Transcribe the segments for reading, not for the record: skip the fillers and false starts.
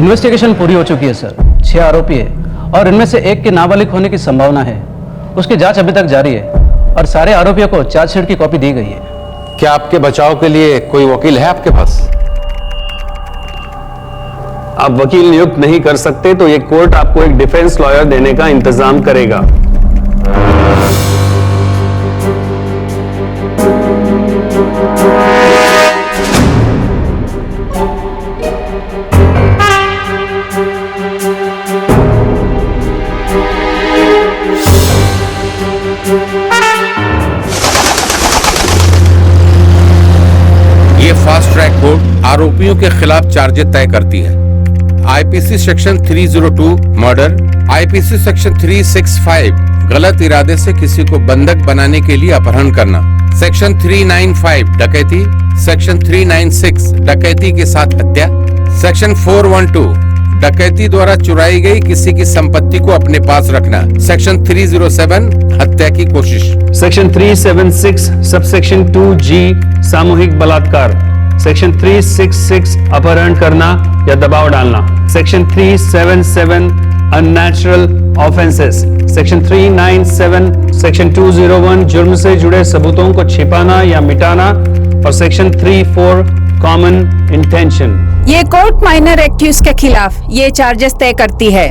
Investigation पूरी हो चुकी है सर। 6 आरोपी है और इनमें से एक के नाबालिग होने की संभावना है। उसकी जांच अभी तक जारी है और सारे आरोपियों को चार्जशीट की कॉपी दी गई है। क्या आपके बचाव के लिए कोई वकील है आपके पास? आप वकील नियुक्त नहीं कर सकते तो ये कोर्ट आपको एक डिफेंस लॉयर देने का इंतजाम करेगा। ये फास्ट ट्रैक कोर्ट आरोपियों के खिलाफ चार्जेस तय करती है। IPC section 302 murder, IPC section 365 गलत इरादे से किसी को बंधक बनाने के लिए अपहरण करना, सेक्शन 395 डकैती, सेक्शन 396 डकैती के साथ हत्या, सेक्शन 412 डकैती द्वारा चुराई गई किसी की संपत्ति को अपने पास रखना, सेक्शन 307 हत्या की कोशिश, सेक्शन 376 सबसेक्शन 2G सामूहिक बलात्कार, सेक्शन 366 अपहरण करना या दबाव डालना, section 377 unnatural offences, section 397 section 201 जुर्म से जुड़े सबूतों को छिपाना या मिटाना और सेक्शन 34 कॉमन इंटेंशन। ये कोर्ट माइनर एक्यूज के खिलाफ ये चार्जेस तय करती है।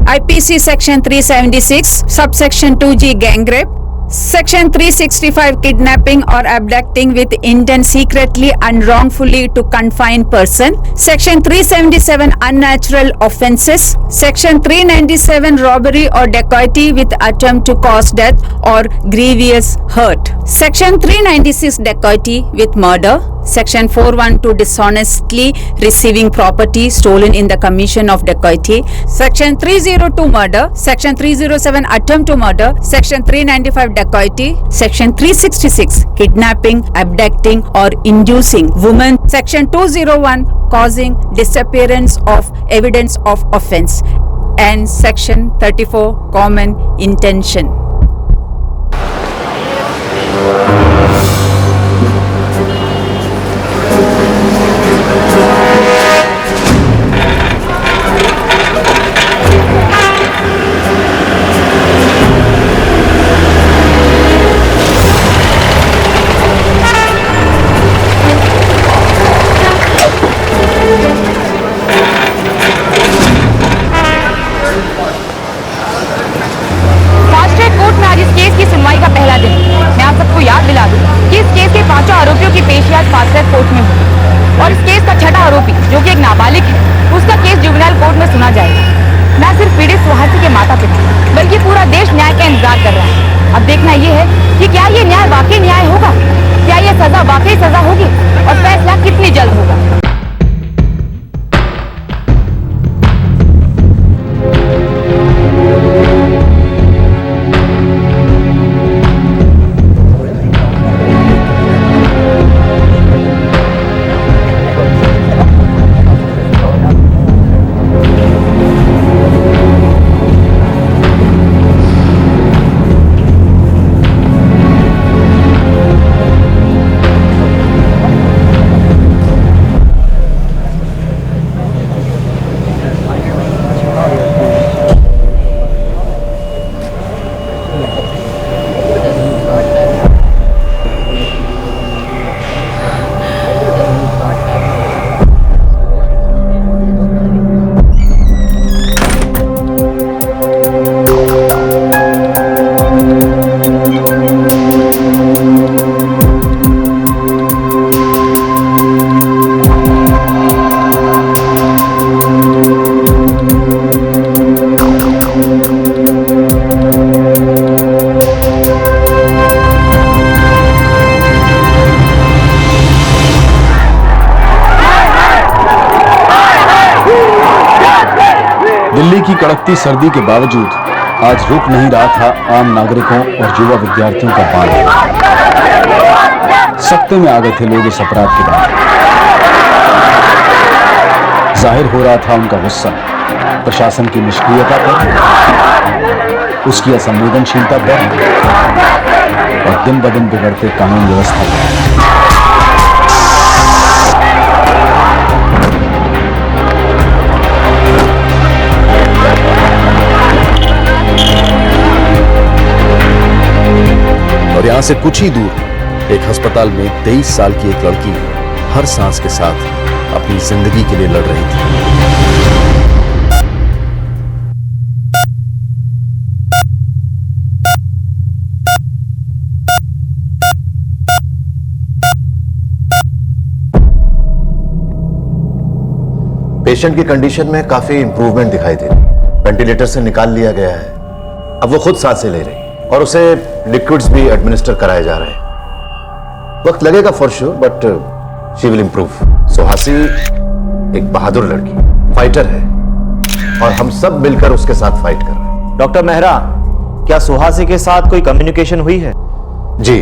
IPC section 376 subsection 2G gang rape, section 365 kidnapping और abducting with intent secretly and wrongfully to confine person, section 377 unnatural offences, section 397 robbery or dacoity with attempt to cause death or grievous hurt, section 396 dacoity with murder, section 412 dishonestly receiving property stolen in the commission of dacoity, section 302 murder, section 307 attempt to murder, section 395 dacoity, section 366 kidnapping, abducting or inducing woman, section 201 causing disappearance of evidence of offense, and section 34 common intention. और इस case का छठा आरोपी जो कि एक नाबालिग है, उसका केस जुवेनाइल कोर्ट में सुना जाएगा। न सिर्फ पीड़ित सुहासी के माता पिता बल्कि पूरा देश न्याय का इंतजार कर रहा है। अब देखना ये है कि क्या ये न्याय वाकई न्याय होगा, क्या ये सजा वाकई सजा होगी और फैसला कितनी जल्द होगा। दिल्ली की कड़कती सर्दी के बावजूद आज रुक नहीं रहा था आम नागरिकों और युवा विद्यार्थियों का बांध। सख्ते में आ गए थे लोग इस अपराध के बाद। जाहिर हो रहा था उनका गुस्सा प्रशासन की निष्क्रियता पर, उसकी असंवेदनशीलता पर और दिन ब दिन बिगड़ते कानून व्यवस्था पर। यहां से कुछ ही दूर एक अस्पताल में 23 साल की एक लड़की हर सांस के साथ अपनी जिंदगी के लिए लड़ रही थी। पेशेंट की कंडीशन में काफी इंप्रूवमेंट दिखाई दे रही। वेंटिलेटर से निकाल लिया गया है, अब वो खुद सांसें ले रही और उसे लिक्विड्स भी एडमिनिस्टर कराए जा रहे हैं। वक्त लगेगा for sure, but she will improve. Suhasi एक बहादुर लड़की, फाइटर है और हम सब मिलकर उसके साथ फाइट कर रहे हैं। डॉक्टर मेहरा, क्या सुहासी के साथ कोई कम्युनिकेशन हुई है? जी,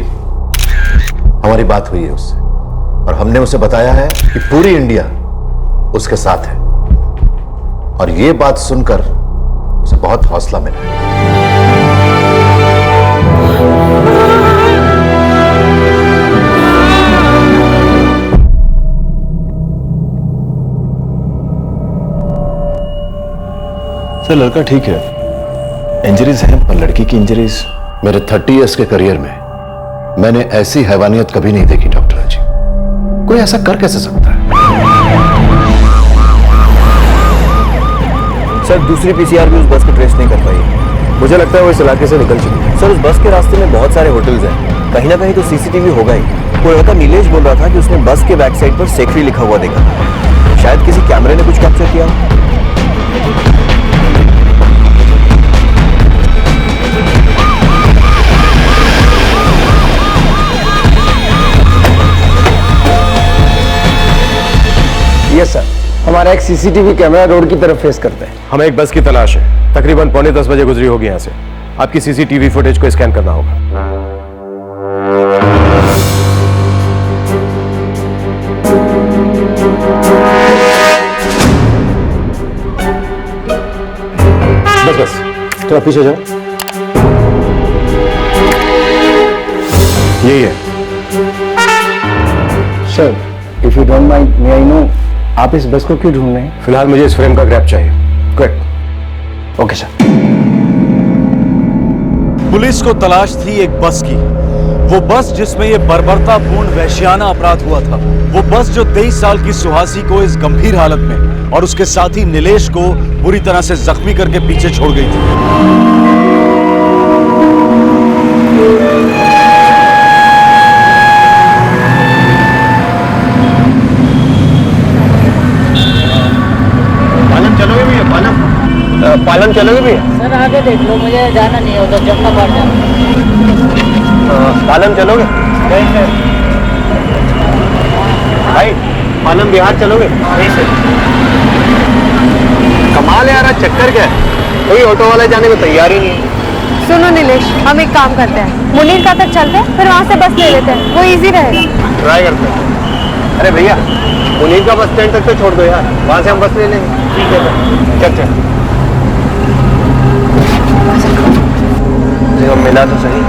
हमारी बात हुई है उससे और हमने उसे बताया है कि पूरी इंडिया उसके साथ है और ये बात सुनकर उसे बहुत हौसला मिला। सर लड़का ठीक है, इंजरीज हैं, पर लड़की की इंजरीज। मेरे 30 इयर्स के करियर में मैंने ऐसी हैवानियत कभी नहीं देखी डॉक्टर जी। कोई ऐसा कर कैसे सकता है? सर दूसरी पीसीआर भी उस बस को ट्रेस नहीं कर पाई। मुझे लगता है वो इस इलाके से निकल चुकी है। सर उस बस के रास्ते में बहुत सारे होटल्स हैं, कहीं ना कहीं तो सीसीटीवी होगा ही। कोई लड़का नीलेश बोल रहा था कि उसने बस के बैक साइड पर सेक्री लिखा हुआ देखा था। शायद किसी कैमरे ने कुछ कैप्चर किया। यस सर, हमारा एक सीसीटीवी कैमरा रोड की तरफ फेस करता है। हमें एक बस की तलाश है, तकरीबन 9:45 बजे गुजरी होगी यहाँ से। आपकी सीसीटीवी फुटेज को स्कैन करना होगा। बस बस थोड़ा पीछे जाओ। यही है। Sir, if you don't mind, may I know आप इस बस को क्यों ढूंढ रहे हैं? फिलहाल मुझे इस फ्रेम का ग्रैब चाहिए। गुड। Okay sir. पुलिस को तलाश थी एक बस की, वो बस जिसमें ये बर्बरतापूर्ण वैश्याना अपराध हुआ था। वो बस जो 23 साल की सुहासी को इस गंभीर हालत में और उसके साथी नीलेश को बुरी तरह से जख्मी करके पीछे छोड़ गई थी। पालन चलोगे भी? सर आगे देख लो, मुझे जाना नहीं होगा, जब पड़ जाना। पालन चलोगे? भाई पालन बिहार चलोगे? नहीं सर। कमाल है यार, चक्कर क्या है? कोई ऑटो वाला जाने को तैयार ही नहीं है। सुनो नीलेश, हम एक काम करते हैं, मुनीर का तक चलते हैं, फिर वहाँ से बस ले लेते हैं, वो इजी रहेगा। ट्राई करते हैं। अरे भैया, मुनीर का बस स्टैंड तक तो छोड़ दो यार, वहाँ से हम बस ले लेंगे। ठीक है, चल चल। देखो मिला तो सही।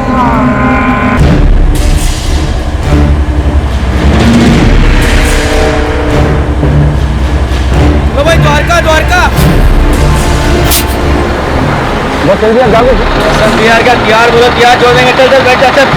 तो भाई द्वारका द्वारका बहुत जल्दी आप जाओगे? सर तैयार क्या? तैयार बोलो, तैयार जोड़ देंगे। चल चल बैठ जा, चल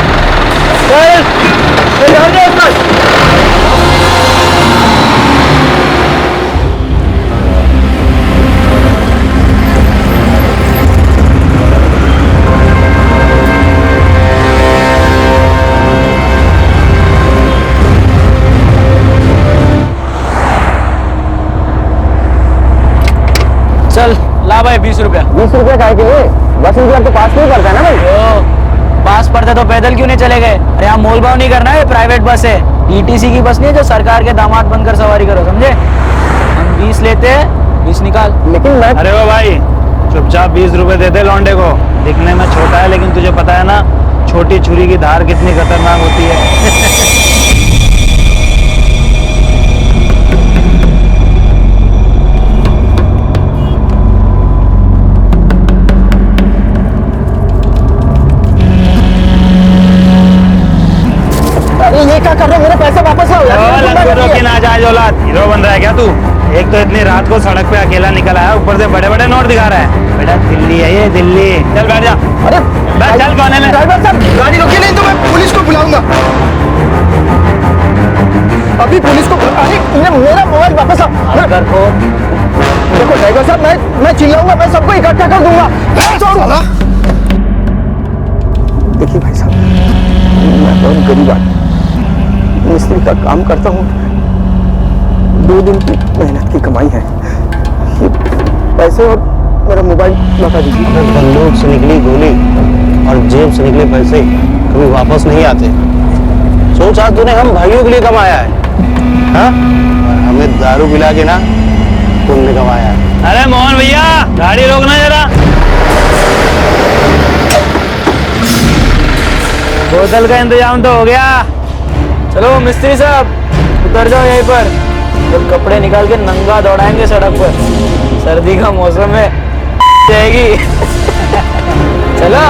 चल ला भाई 20 रुपया। 20 रुपया काय के लिए? 10 रुपया तो पास नहीं करता ना भाई। पास पड़ते तो पैदल क्यों नहीं चले गए? अरे यहाँ मोल भाव नहीं करना है, प्राइवेट बस है, ईटीसी की बस नहीं है जो सरकार के दामाद बनकर सवारी करो, समझे? हम 20 लेते हैं, 20 निकाल। लेकिन मैं अरे वो भाई चुपचाप 20 रुपए दे दे लौंडे को। दिखने में छोटा है लेकिन तुझे पता है ना छोटी छुरी की धार कितनी खतरनाक होती है। ये क्या कर रहे हो? मेरे पैसे वापस आओ यार। रोकी ना जाए, औलाद हीरो बन रहा है क्या तू? एक तो इतनी रात को सड़क पे अकेला निकल आया, ऊपर से बड़े बड़े नोट दिखा रहा है। बेटा दिल्ली है ये, दिल्ली। चल बैठ जा। अरे बैठ, चल कोने में। ड्राइवर साहब गाड़ी रोकी नहीं तो मैं पुलिस को बुलाऊंगा। अभी पुलिस को अरे मेरा मोबाइल वापस आओ। देखो ड्राइवर साहब, मैं चिल्लाऊंगा, मैं सबको इकट्ठा कर दूंगा। देखिए भाई साहब, मैं बहुत गरीब आदमी, मिस्त्री का काम करता हूँ, 2 दिन की मेहनत की कमाई है। ये पैसे और मेरा मोबाइल लौटा दीजिए। बंदूक से निकली गोली और जेब से निकले पैसे कभी वापस नहीं आते। सोच आज तूने हम भाइयों के लिए कमाया है, हाँ? हमें दारू पिला के ना तुमने कमाया है। अरे मोहन भैया, गाड़ी रोकना जरा। बोतल का इंतजाम तो हो गया। चलो मिस्त्री साहब उतर जाओ यहीं पर, जब कपड़े निकाल के नंगा दौड़ाएंगे सड़क पर। सर्दी का मौसम है, जाएगी। चलो।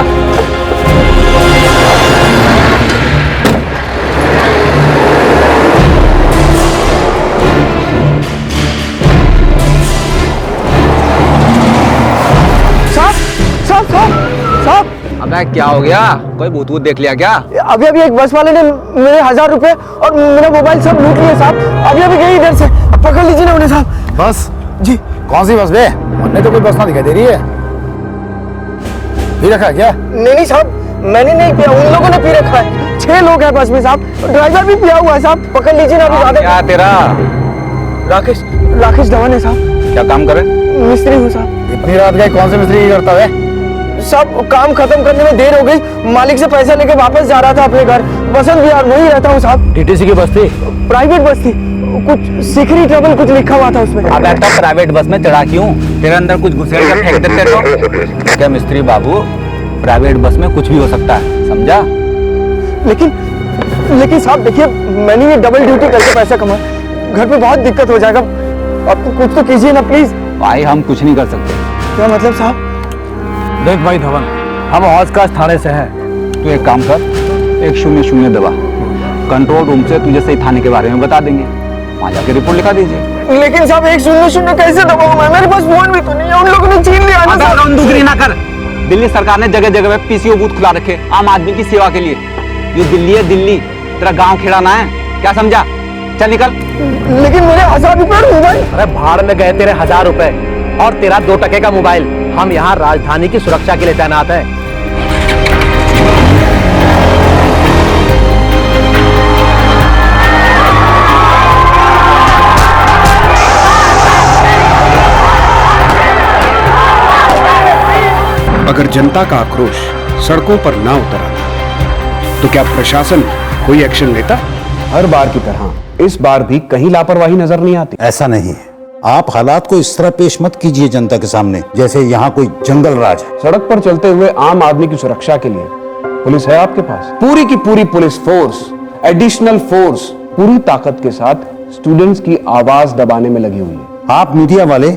साहब अबे क्या हो गया? कोई भूत वूत देख लिया क्या? अभी एक बस वाले ने मेरे 1000 रुपए और मेरा मोबाइल सब लूट लिए साहब। अभी गई इधर से, पकड़ लीजिए ना उन्हें साहब। बस जी। कौन सी बस बे? हमने तो कोई बस ना दिखाई दे रही है। पी रखा है क्या? नहीं साहब, मैंने नहीं पिया, उन लोगों ने पी रखा है। 6 लोग हैं बस में साहब, ड्राइवर भी पिया हुआ है साहब। पकड़ लीजिए ना। अभी ज्यादा क्या तेरा? राकेश धवन है साहब। क्या काम करे? मिस्त्री हूँ साहब। इतनी रात गए कौन से मिस्त्री करता है? सब काम खत्म करने में देर हो गई, मालिक से पैसा लेके वापस जा रहा था अपने घर, बसंत विहार वहीं रहता हूँ साहब। टीटीसी की बस थी? प्राइवेट बस थी, कुछ सीखरी ट्रैवल कुछ लिखा हुआ था उसमें। अब तो प्राइवेट बस में चढ़ा क्यों? तेरे अंदर कुछ घुसेड़ कर फेंक देते तो? क्या मिस्त्री बाबू, प्राइवेट बस में कुछ भी हो सकता है, समझा? लेकिन साहब देखिए, मैंने ये डबल ड्यूटी करके पैसा कमाया, घर पे बहुत दिक्कत हो जाएगा, अब तो कुछ तो कीजिए ना प्लीज। भाई हम कुछ नहीं कर सकते। क्या मतलब साहब? देख भाई धवन, हम हौजकाश थाने से हैं। तू एक काम कर, 100 दबा, कंट्रोल रूम से तुझे सही थाने के बारे में बता देंगे, वहाँ जाके रिपोर्ट लिखा दीजिए। लेकिन साहब 100 कैसे दबाऊंगा? मेरे पास फोन भी तो नहीं है, उन लोगों ने छीन लिया ना साहब। बंदूकरी ना कर। दिल्ली सरकार ने जगह जगह में पीसीओ बूथ खुला रखे आम आदमी की सेवा के लिए। ये दिल्ली है दिल्ली, तेरा गाँव खेड़ा ना है, क्या समझा? चल निकल। लेकिन मेरे 1000 रुपए मोबाइल। अरे भाड़ में गए तेरे 1000 रुपए और तेरा 2 टके का मोबाइल। हम यहाँ राजधानी की सुरक्षा के लिए तैनात हैं। अगर जनता का आक्रोश सड़कों पर ना उतर आता तो क्या प्रशासन कोई एक्शन लेता? हर बार की तरह इस बार भी कहीं लापरवाही नजर नहीं आती। ऐसा नहीं है, आप हालात को इस तरह पेश मत कीजिए जनता के सामने जैसे यहाँ कोई जंगल राज है। सड़क पर चलते हुए आम आदमी की सुरक्षा के लिए पुलिस है आपके पास, पूरी की पूरी पुलिस फोर्स, एडिशनल फोर्स पूरी ताकत के साथ स्टूडेंट्स की आवाज दबाने में लगी हुई है। आप मीडिया वाले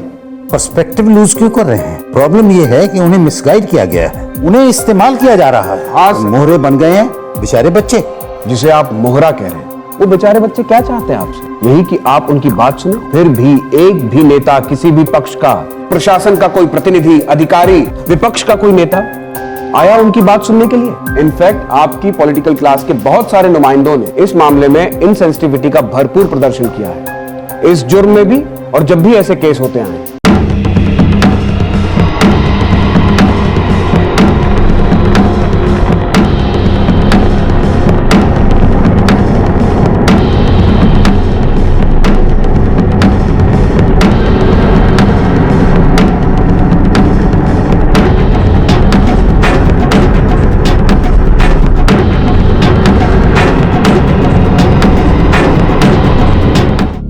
पर्सपेक्टिव लूज क्यों कर रहे हैं? प्रॉब्लम यह है कि उन्हें मिसगाइड किया गया है, उन्हें इस्तेमाल किया जा रहा है। मोहरे बन गए हैं बेचारे बच्चे। जिसे आप मोहरा कह रहे हैं, वो बेचारे बच्चे क्या चाहते हैं आपसे? यही कि आप उनकी बात सुने। फिर भी एक भी नेता किसी भी पक्ष का, प्रशासन का कोई प्रतिनिधि, अधिकारी, विपक्ष का कोई नेता आया उनकी बात सुनने के लिए? इनफैक्ट आपकी पॉलिटिकल क्लास के बहुत सारे नुमाइंदों ने इस मामले में इनसेंसिटिविटी का भरपूर प्रदर्शन किया है, इस जुर्म में भी और जब भी ऐसे केस होते हैं।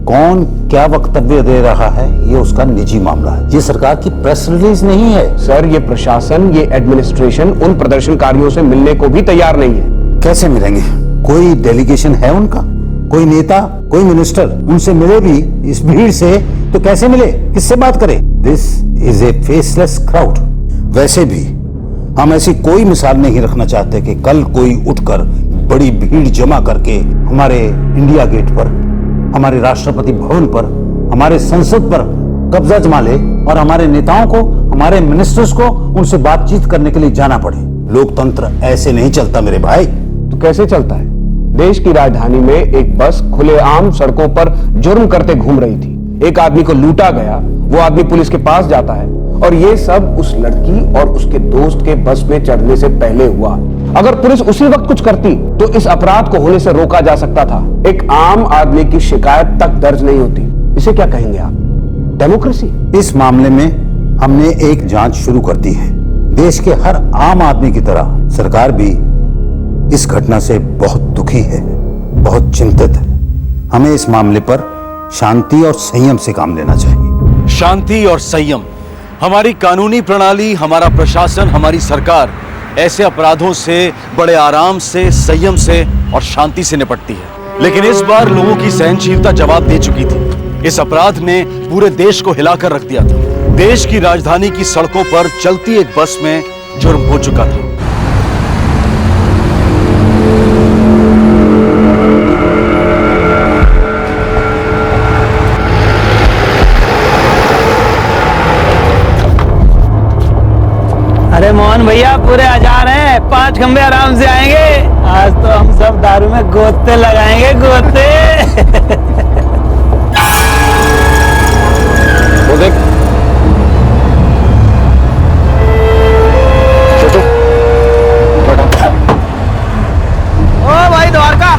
कौन क्या वक्तव्य दे रहा है ये उसका निजी मामला है, ये सरकार की प्रेस रिलीज नहीं है। सर, ये प्रशासन, ये एडमिनिस्ट्रेशन उन प्रदर्शनकारियों से मिलने को भी तैयार नहीं है। कैसे मिलेंगे? कोई डेलीगेशन है उनका? कोई नेता, कोई मिनिस्टर उनसे मिले भी इस भीड़ से तो कैसे मिले, किससे बात करे? This is a faceless crowd. वैसे भी हम ऐसी कोई मिसाल नहीं रखना चाहते कि कल कोई उठकर बड़ी भीड़ जमा करके हमारे इंडिया गेट पर हमारे राष्ट्रपति भवन पर, हमारे संसद पर कब्जा जमा ले और हमारे नेताओं को, हमारे मिनिस्टर्स को उनसे बातचीत करने के लिए जाना पड़े। लोकतंत्र ऐसे नहीं चलता मेरे भाई। तो कैसे चलता है? देश की राजधानी में एक बस खुलेआम सड़कों पर जुर्म करते घूम रही थी। एक आदमी को लूटा गया, वो आदमी पुलिस के पास जाता है और ये सब उस लड़की और उसके दोस्त के बस में चढ़ने से पहले हुआ। अगर पुलिस उसी वक्त कुछ करती तो इस अपराध को होने से रोका जा सकता था। एक आम आदमी की शिकायत तक दर्ज नहीं होती। इसे क्या कहेंगे आप? डेमोक्रेसी? इस मामले में हमने एक जांच शुरू कर दी है। देश के हर आम आदमी की तरह सरकार भी इस घटना से बहुत दुखी है, बहुत चिंतित है। हमें इस मामले पर शांति और संयम से काम लेना चाहिए। शांति और संयम। हमारी कानूनी प्रणाली, हमारा प्रशासन, हमारी सरकार ऐसे अपराधों से बड़े आराम से, संयम से और शांति से निपटती है। लेकिन इस बार लोगों की सहनशीलता जवाब दे चुकी थी। इस अपराध ने पूरे देश को हिलाकर रख दिया था। देश की राजधानी की सड़कों पर चलती एक बस में जुर्म हो चुका था। अरे मोहन भैया पूरे हजार हैं, 5 खंबे आराम से आएंगे। आज तो हम सब दारू में गोते लगाएंगे, गोते। वो देख छोटू, ओ भाई द्वारका।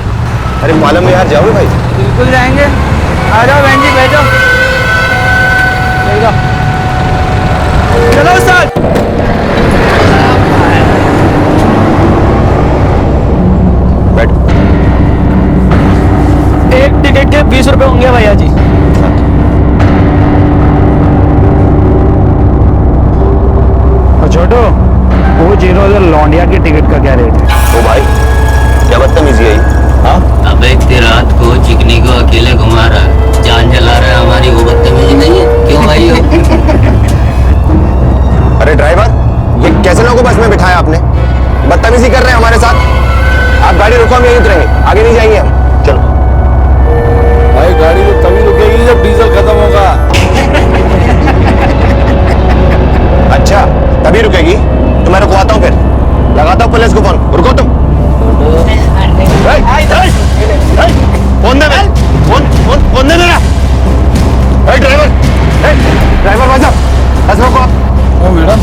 अरे मालूम है यार, जाओगे भाई? बिल्कुल जाएंगे। आ जाओ बहन जी, बैठो। चलो सर। एक टिकट के 20 रुपए होंगे भैया जी। छोटू, वो 0 लौंडिया की टिकट का क्या रेट है? ओ भाई, क्या बदतमीजी है? हाँ, अब एक रात को चिकनी को अकेले घुमा रहा है, जान जला रहा है हमारी, वो बदतमीजी नहीं है? क्यों भाई हो? अरे ड्राइवर, ये कैसे लोगों को बस में बिठाया आपने? बदतमीजी कर रहे हैं हमारे साथ। आप गाड़ी रुको, हम यहीं उतरेंगे, आगे नहीं जाएंगे हम। चलो भाई, गाड़ी तो तभी रुकेगी जब डीजल खत्म होगा। अच्छा, तभी रुकेगी तो मैं रुकवाता हूँ, फिर लगाता हूँ पुलिस को फोन। रुको तुम। फोन दे, फोन दे मेरा। ड्राइवर, ड्राइवर भाई साहब, बस रोको आप। ओ मैडम,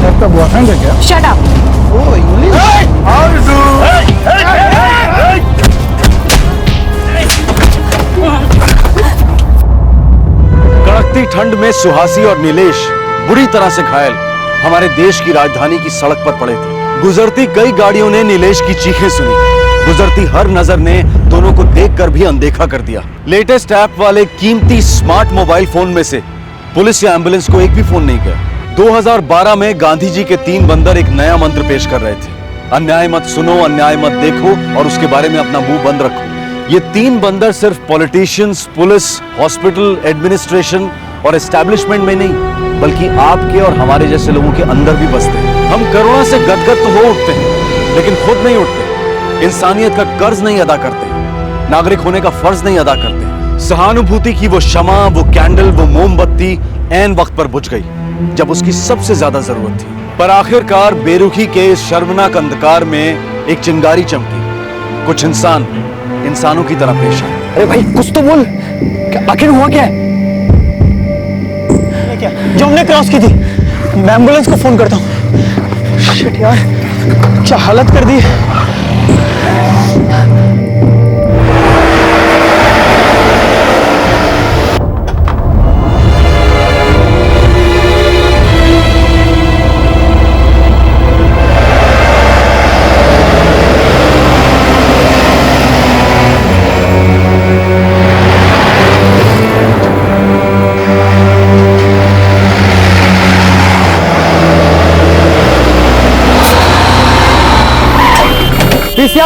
आपका बॉयफ्रेंड है क्या? Shut up. ओ इंग्लिश। कड़कती ठंड में सुहासी और नीलेश बुरी तरह से घायल हमारे देश की राजधानी की सड़क पर पड़े थे। गुजरती कई गाड़ियों ने नीलेश की चीखें सुनी। गुजरती हर नजर ने दोनों को देखकर भी अनदेखा कर दिया। लेटेस्ट ऐप वाले कीमती स्मार्ट मोबाइल फोन में से पुलिस या एम्बुलेंस को एक भी फोन नहीं गया। 2012 में गांधी जी के 3 बंदर एक नया मंत्र पेश कर रहे थे। अन्याय मत सुनो, अन्याय मत देखो और उसके बारे में अपना मुंह बंद रखो। ये 3 बंदर सिर्फ पॉलिटिशियंस, पुलिस, हॉस्पिटल, एडमिनिस्ट्रेशन और एस्टैब्लिशमेंट में नहीं, बल्कि आपके और हमारे जैसे लोगों के अंदर भी बसते हैं। हम करुणा से गदगद तो हो उठते हैं, लेकिन खुद नहीं उठते। इंसानियत का कर्ज नहीं अदा करते, नागरिक होने का फर्ज नहीं अदा करते। सहानुभूति की वो शमा, वो कैंडल, वो मोमबत्ती ऐन वक्त पर बुझ गई जब उसकी सबसे ज्यादा जरूरत थी। पर आखिरकार बेरुखी के इस शर्मनाक अंधकार में एक चिंगारी चमकी। कुछ इंसान इंसानों की तरह पेश आए। अरे भाई कुछ तो बोल, आखिर हुआ क्या है? क्या जो हमने क्रॉस की थी? मैं एम्बुलेंस को फोन करता हूँ। शिट यार, क्या हालत कर दी।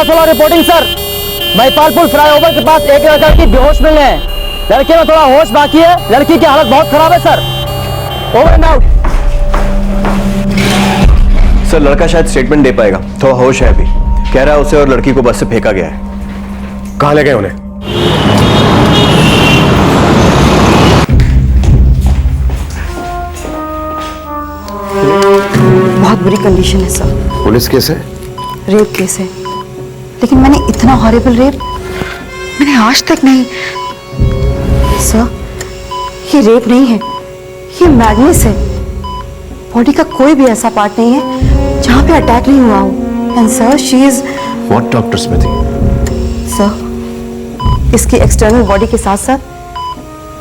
वाला रिपोर्टिंग सर। महिपालपुर फ्लाईओवर के पास एक लड़की बेहोश मिले हैं। लड़के में थोड़ा होश बाकी है, लड़की की हालत बहुत खराब है sir. Over and out. Sir, लड़का शायद स्टेटमेंट दे पाएगा, थोड़ा होश है अभी। कह रहा है उसे और लड़की को बस से फेंका गया है। कहां ले गए उन्हें? कंडीशन है सर। पुलिस केस है? रेप केस है, लेकिन मैंने इतना हॉरिबल रेप मैंने आज तक नहीं। सर, ये रेप नहीं है, ये मैडनेस है। बॉडी का कोई भी ऐसा पार्ट नहीं है जहां पे अटैक नहीं हुआ हो। And sir, she is what doctor smithy? Sir, इसकी एक्सटर्नल बॉडी के साथ साथ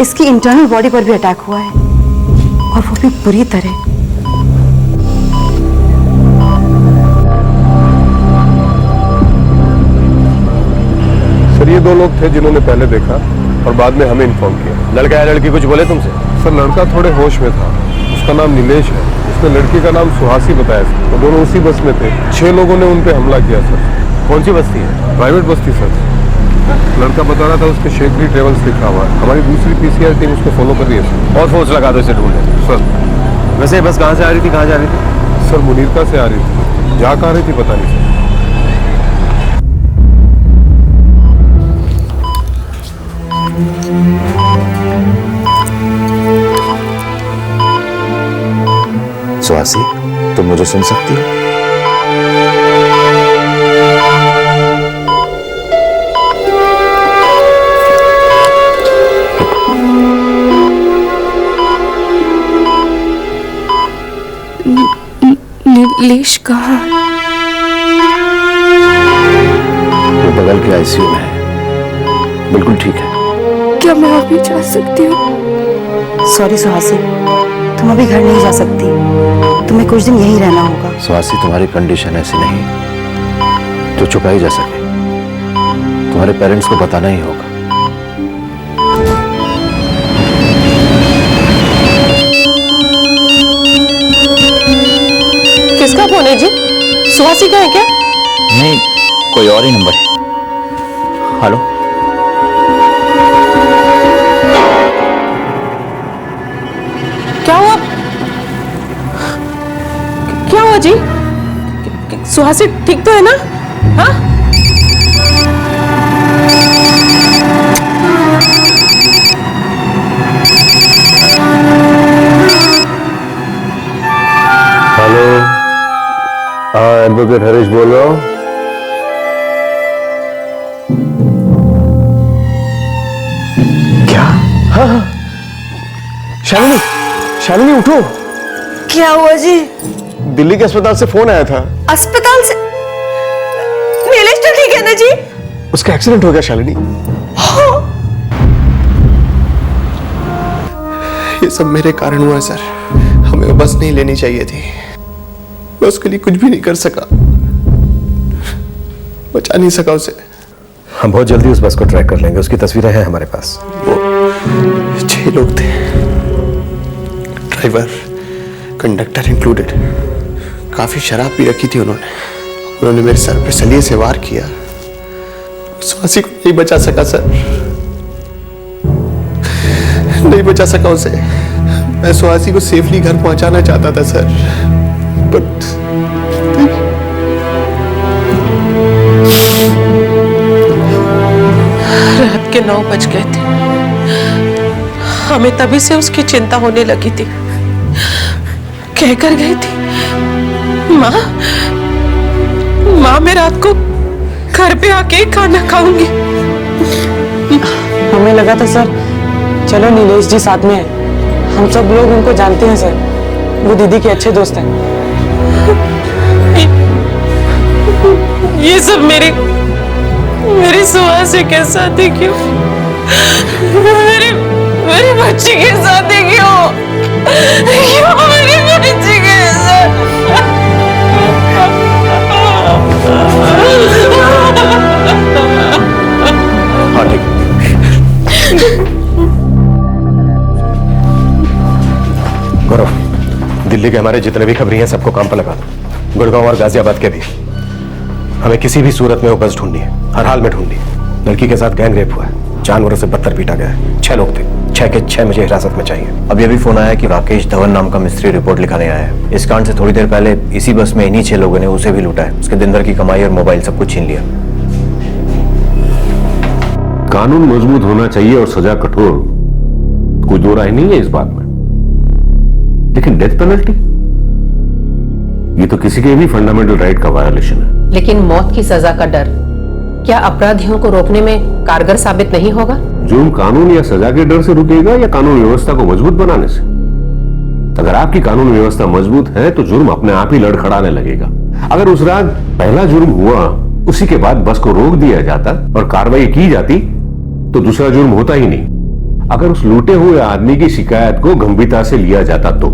इसकी इंटरनल बॉडी पर भी अटैक हुआ है, और वो भी बुरी तरह। सर, ये 2 लोग थे जिन्होंने पहले देखा और बाद में हमें इन्फॉर्म किया। लड़का या लड़की कुछ बोले तुमसे? सर, लड़का थोड़े होश में था। उसका नाम नीलेश है। उसने लड़की का नाम सुहासी बताया सर। वो दोनों उसी बस में थे। 6 लोगों ने उन पे हमला किया सर। कौन सी बस थी? प्राइवेट बस थी सर। लड़का बता रहा था उसके शेखरी ट्रेवल्स लिखा हुआ है। हमारी दूसरी पीसीआर टीम उसको फॉलो कर रही है सर। और फोर्स लगा दो इसे ढूंढने। सर, वैसे बस कहाँ से आ रही थी, कहाँ जा रही थी? सर, मुनीरका से आ रही थी। जहाँ कहाँ रही थी पता नहीं सर। सुहासी, तुम मुझे सुन सकती हो? नीलेश कहाँ? वो बगल के आईसीयू में है, बिल्कुल ठीक है। क्या मैं अभी जा सकती हूँ? सॉरी सुहासी, तुम अभी घर नहीं जा सकती। तुम्हें कुछ दिन यहीं रहना होगा। सुहासी, तुम्हारी कंडीशन ऐसी नहीं जो छुपाई जा सके। तुम्हारे पेरेंट्स को बताना ही होगा। किसका फोन है जी? सुहासी का है क्या? नहीं, कोई और ही नंबर है। हेलो, क्या हुआ? क्या हुआ जी? सुहासी ठीक तो है ना? हाँ? हेलो, हाँ, एडवोकेट हरीश बोल रहा हूँ। क्या? हाँ हाँ, शालिनी, शालिनी उठो। क्या हुआ जी? दिल्ली के अस्पताल से फोन आया था। अस्पताल से? नीलेश तो ठीक है ना जी? उसका एक्सीडेंट हो गया शालिनी। ये सब मेरे कारण हुआ सर। हमें वो बस नहीं लेनी चाहिए थी। मैं उसके लिए कुछ भी नहीं कर सका, बचा नहीं सका उसे। हम बहुत जल्दी उस बस को ट्रैक कर लेंगे। उसकी तस्वीरें हैं हमारे पास। वो 6 लोग थे, ड्राइवर, कंडक्टर इंक्लूडेड। काफी शराब पी रखी थी उन्होंने मेरे सर पे सलिए से वार किया। सुहासी को नहीं बचा सका सर, नहीं बचा सका उसे। मैं सुहासी को सेफली घर पहुंचाना चाहता था सर, बट रात के 9 बज गए थे। हमें तभी से उसकी चिंता होने लगी थी। कहकर गई थी, माँ मैं रात को घर पे आके खाना खाऊंगी। हमें लगा था सर, चलो नीलेश जी साथ में है। हम सब लोग उनको जानते हैं सर, वो दीदी के अच्छे दोस्त हैं। ये सब मेरी सुहासी के साथ ही क्यों? मेरे बच्चे के साथ ही क्यों? क्यों मेरे बच्चे के साथ? हाँ ठीक। गौरव, दिल्ली के हमारे जितने भी खबरी हैं सबको काम पर लगा दो। गुड़गांव और गाजियाबाद के भी। हमें किसी भी सूरत में वो बस ढूंढनी है, हर हाल में ढूंढनी है। लड़की के साथ गैंग रेप हुआ है, जानवरों से बदतर पीटा गया है। 6 लोग थे, 6 के 6 मुझे हिरासत में चाहिए। अब ये भी फोन आया कि राकेश धवन नाम का मिस्त्री रिपोर्ट लिखाने आया है। इस कांड से थोड़ी देर पहले इसी बस में इन्हीं 6 लोगों ने उसे भी लूटा है। उसके दिन भर की कमाई और मोबाइल सब कुछ छीन लिया। कानून मजबूत होना चाहिए और सजा कठोर, कोई दो राय नहीं है इस बात में। लेकिन डेथ पेनल्टी, ये तो किसी के भी फंडामेंटल राइट का वायोलेशन है। लेकिन मौत की सजा का डर क्या अपराधियों को रोकने में कारगर साबित नहीं होगा? जुर्म कानून या सजा के डर से रुकेगा या कानून व्यवस्था को मजबूत बनाने से? अगर आपकी कानून व्यवस्था मजबूत है तो जुर्म अपने आप ही लड़खड़ाने लगेगा। अगर उस रात पहला जुर्म हुआ, उसी के बाद बस को रोक दिया जाता और कार्रवाई की जाती तो दूसरा जुर्म होता ही नहीं। अगर उस लूटे हुए आदमी की शिकायत को गंभीरता से लिया जाता तो।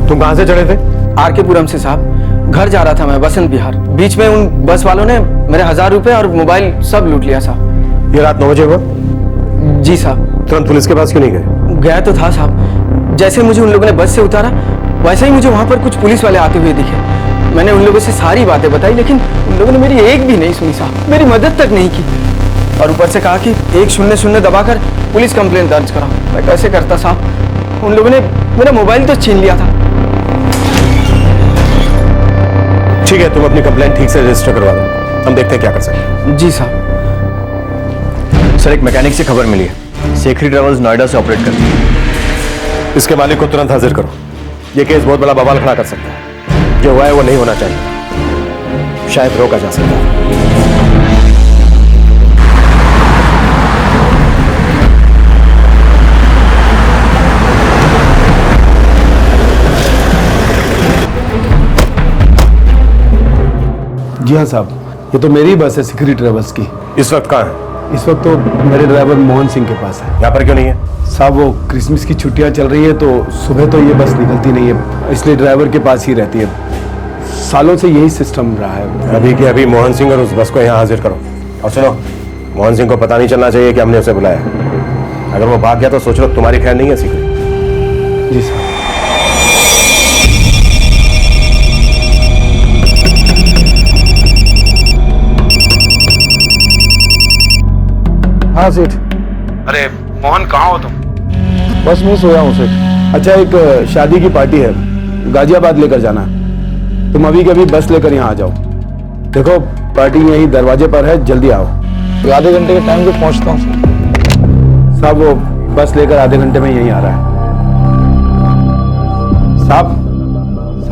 तुम कहां से चढ़े थे? आर के पुरम से साहब। घर जा रहा था मैं, बसंत विहार। बीच में उन बस वालों ने मेरे 1000 रुपए और मोबाइल सब लूट लिया साहब। ये रात 9 बजे हुआ? जी साहब। तुरंत पुलिस के पास क्यों नहीं गए? गया तो था साहब। जैसे मुझे उन लोगों ने बस से उतारा वैसे ही मुझे वहां पर कुछ पुलिस वाले आते हुए दिखे। मैंने उन लोगों से सारी बातें बताई, लेकिन उन लोगों ने मेरी एक भी नहीं सुनी साहब, मेरी मदद तक नहीं की। और ऊपर से कहा कि 100 दबाकर पुलिस कंप्लेन दर्ज कराओ। मैं कैसे करता साहब? उन लोगों ने मेरा मोबाइल तो छीन लिया था। ठीक है, तुम अपनी कंप्लेंट ठीक से रजिस्टर करवा दो, हम देखते हैं क्या कर सकते हैं। जी साहब। सर, एक मैकेनिक से खबर मिली है, सेखरी ट्रेवल्स नोएडा से ऑपरेट करती है। इसके मालिक को तुरंत हाजिर करो। यह केस बहुत बड़ा बवाल खड़ा कर सकता है। जो हुआ है वो नहीं होना चाहिए, शायद रोका जा सकता है। जी हाँ साहब, ये तो मेरी बस है सेखरी ट्रेवल्स की। इस वक्त कहाँ है? इस वक्त तो मेरे ड्राइवर मोहन सिंह के पास है। यहाँ पर क्यों नहीं है? साहब, वो क्रिसमस की छुट्टियां चल रही है तो सुबह तो ये बस निकलती नहीं है, इसलिए ड्राइवर के पास ही रहती है। सालों से यही सिस्टम रहा है। अभी के अभी मोहन सिंह और उस बस को यहाँ हाजिर करो। और सुनो, मोहन सिंह को पता नहीं चलना चाहिए कि हमने उसे बुलाया। अगर वो भाग गया तो सोच लो तुम्हारी खैर नहीं है सीखरी। जी साहब। हाँ सेठ। अरे मोहन, कहाँ हो तुम? बस मैं सोया हूँ सेठ। अच्छा, एक शादी की पार्टी है, गाजियाबाद लेकर जाना। तुम अभी के अभी बस लेकर यहाँ आ जाओ। देखो, पार्टी यहीं दरवाजे पर है, जल्दी आओ। आधे घंटे के टाइम पे पहुँचता हूँ साहब। वो बस लेकर आधे घंटे में यहीं आ रहा है साहब।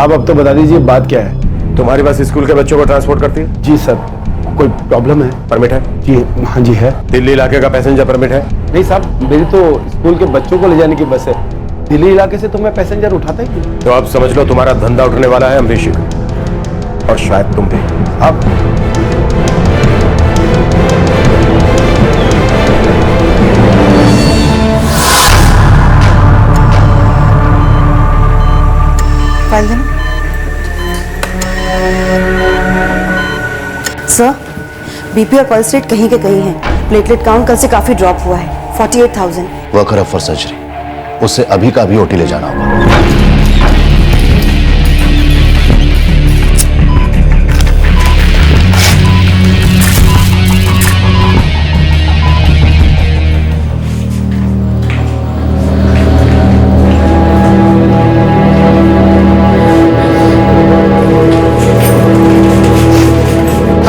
अब तो बता दीजिए बात क्या है? तुम्हारी बस स्कूल के बच्चों को ट्रांसपोर्ट करती है? जी सर। कोई प्रॉब्लम है? परमिट है? जी हाँ जी है। दिल्ली इलाके का पैसेंजर परमिट है? नहीं साहब, मेरी तो स्कूल के बच्चों को ले जाने की बस है। दिल्ली इलाके से तो मैं पैसेंजर उठाता ही नहीं। तो अब समझ लो तुम्हारा धंधा उठने वाला है अमरीशी का, और शायद तुम भी। अब फाइल देना। सर, बीपी और पल्स रेट कहीं के कहीं है। प्लेटलेट काउंट कल से काफी ड्रॉप हुआ है, 48,000। वर्कर अप फॉर सर्जरी, उससे अभी का अभी ओटी ले जाना होगा।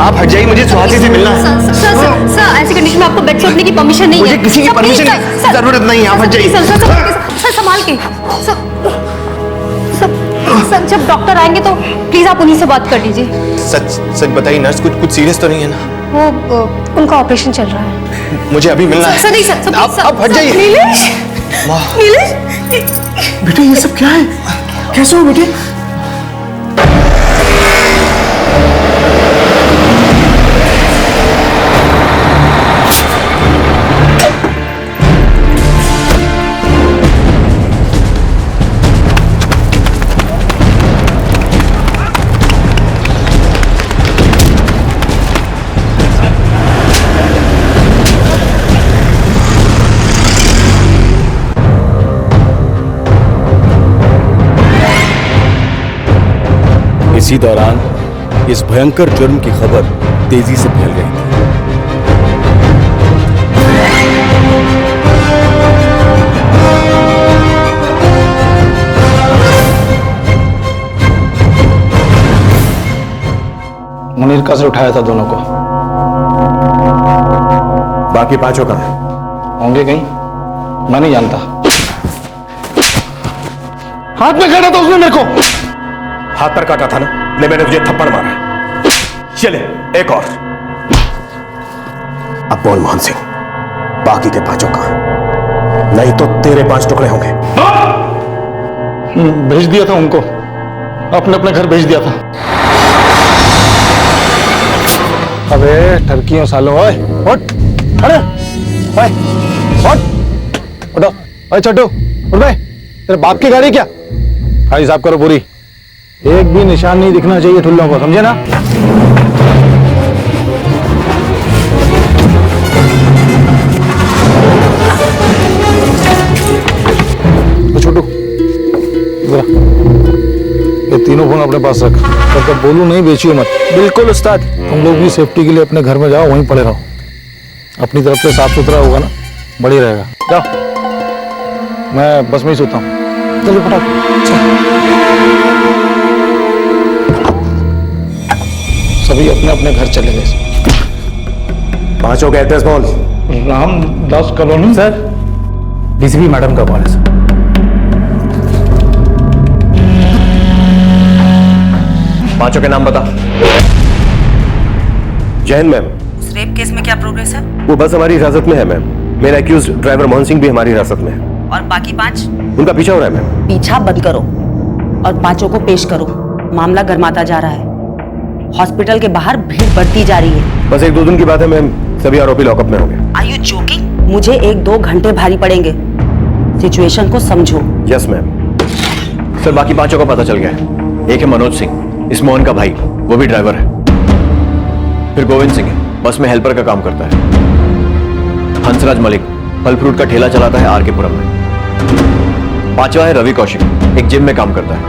आप हट जाइए, मुझे सुहासी से मिलना है। सर, ऐसी कंडीशन में आपको बेड से उठने की परमिशन नहीं है। मुझे किसी की परमिशन की जरूरत नहीं है, आप हट जाइए। सर संभाल के। सर, जब डॉक्टर आएंगे तो प्लीज आप उन्हीं से बात कर लीजिए। सच बताइए नर्स, कुछ सीरियस तो नहीं है ना? वो उनका ऑपरेशन चल रहा है। मुझे अभी मिलना है। सर नहीं सर, आप हट जाइए। नीलेश, बेटे ये सब क्या है? कैसे हो बेटे? इसी दौरान इस भयंकर जुर्म की खबर तेजी से फैल रही थी। मुनीर का से उठाया था दोनों को। बाकी पांचों कहाँ हैं? होंगे कहीं, मैं नहीं जानता। हाथ में काटा था उसने मेरे को। हाथ पर काटा था ना, ले मैंने तुझे थप्पड़ मारा। चले एक और। अब बोल मोहन सिंह, बाकी के 5 कहां? नहीं तो तेरे 5 टुकड़े होंगे। भेज दिया था उनको, अपने अपने घर भेज दिया था। अबे ठरकियों सालों, ओए उठ, अरे ओए उठ, उठो, ओए छोटू उठ बे, तेरे बाप की गाड़ी क्या? भाई साहब करो पूरी, एक भी निशान नहीं दिखना चाहिए ठुल्लों को, समझे ना? छोटू ये तीनों फोन अपने पास रख, तब बोलू नहीं, बेचियो मत। बिल्कुल उस्ताद। तुम लोग भी सेफ्टी के लिए अपने घर में जाओ, वहीं पड़े रहो। अपनी तरफ से साफ सुथरा होगा ना, बढ़िया रहेगा। जाओ, मैं बस में ही सोता हूँ। चलो फटाफट। सभी अपने अपने घर चले गए। 5 का एड्रेस बोल। Ramdas colony. Sir DCP madam का कॉल है सर। पांचों के नाम बता। जैन मैम। उस रेप केस में क्या प्रोग्रेस है? वो बस हमारी हिरासत में है मैम। मेरा एक्यूज्ड ड्राइवर मोहन सिंह भी हमारी हिरासत में है। और बाकी 5? उनका पीछा हो रहा है मैम। पीछा बंद करो और 5 को पेश करो। मामला गर्माता जा रहा है। हॉस्पिटल के बाहर भीड़ बढ़ती जा रही है। बस 1-2 दिन की बात है मैम, सभी आरोपी लॉकअप में होंगे। Are you joking? मुझे 1-2 घंटे भारी पड़ेंगे। सिचुएशन को समझो। Yes ma'am. सर बाकी 5 का पता चल गया है। एक है मनोज सिंह, इस मोहन का भाई, वो भी ड्राइवर है। फिर गोविंद सिंह है, बस में हेल्पर का काम करता है। हंसराज मलिक फल फ्रूट का ठेला चलाता है आरकेपुरम में। 5वां है रवि कौशिक, एक जिम में काम करता है।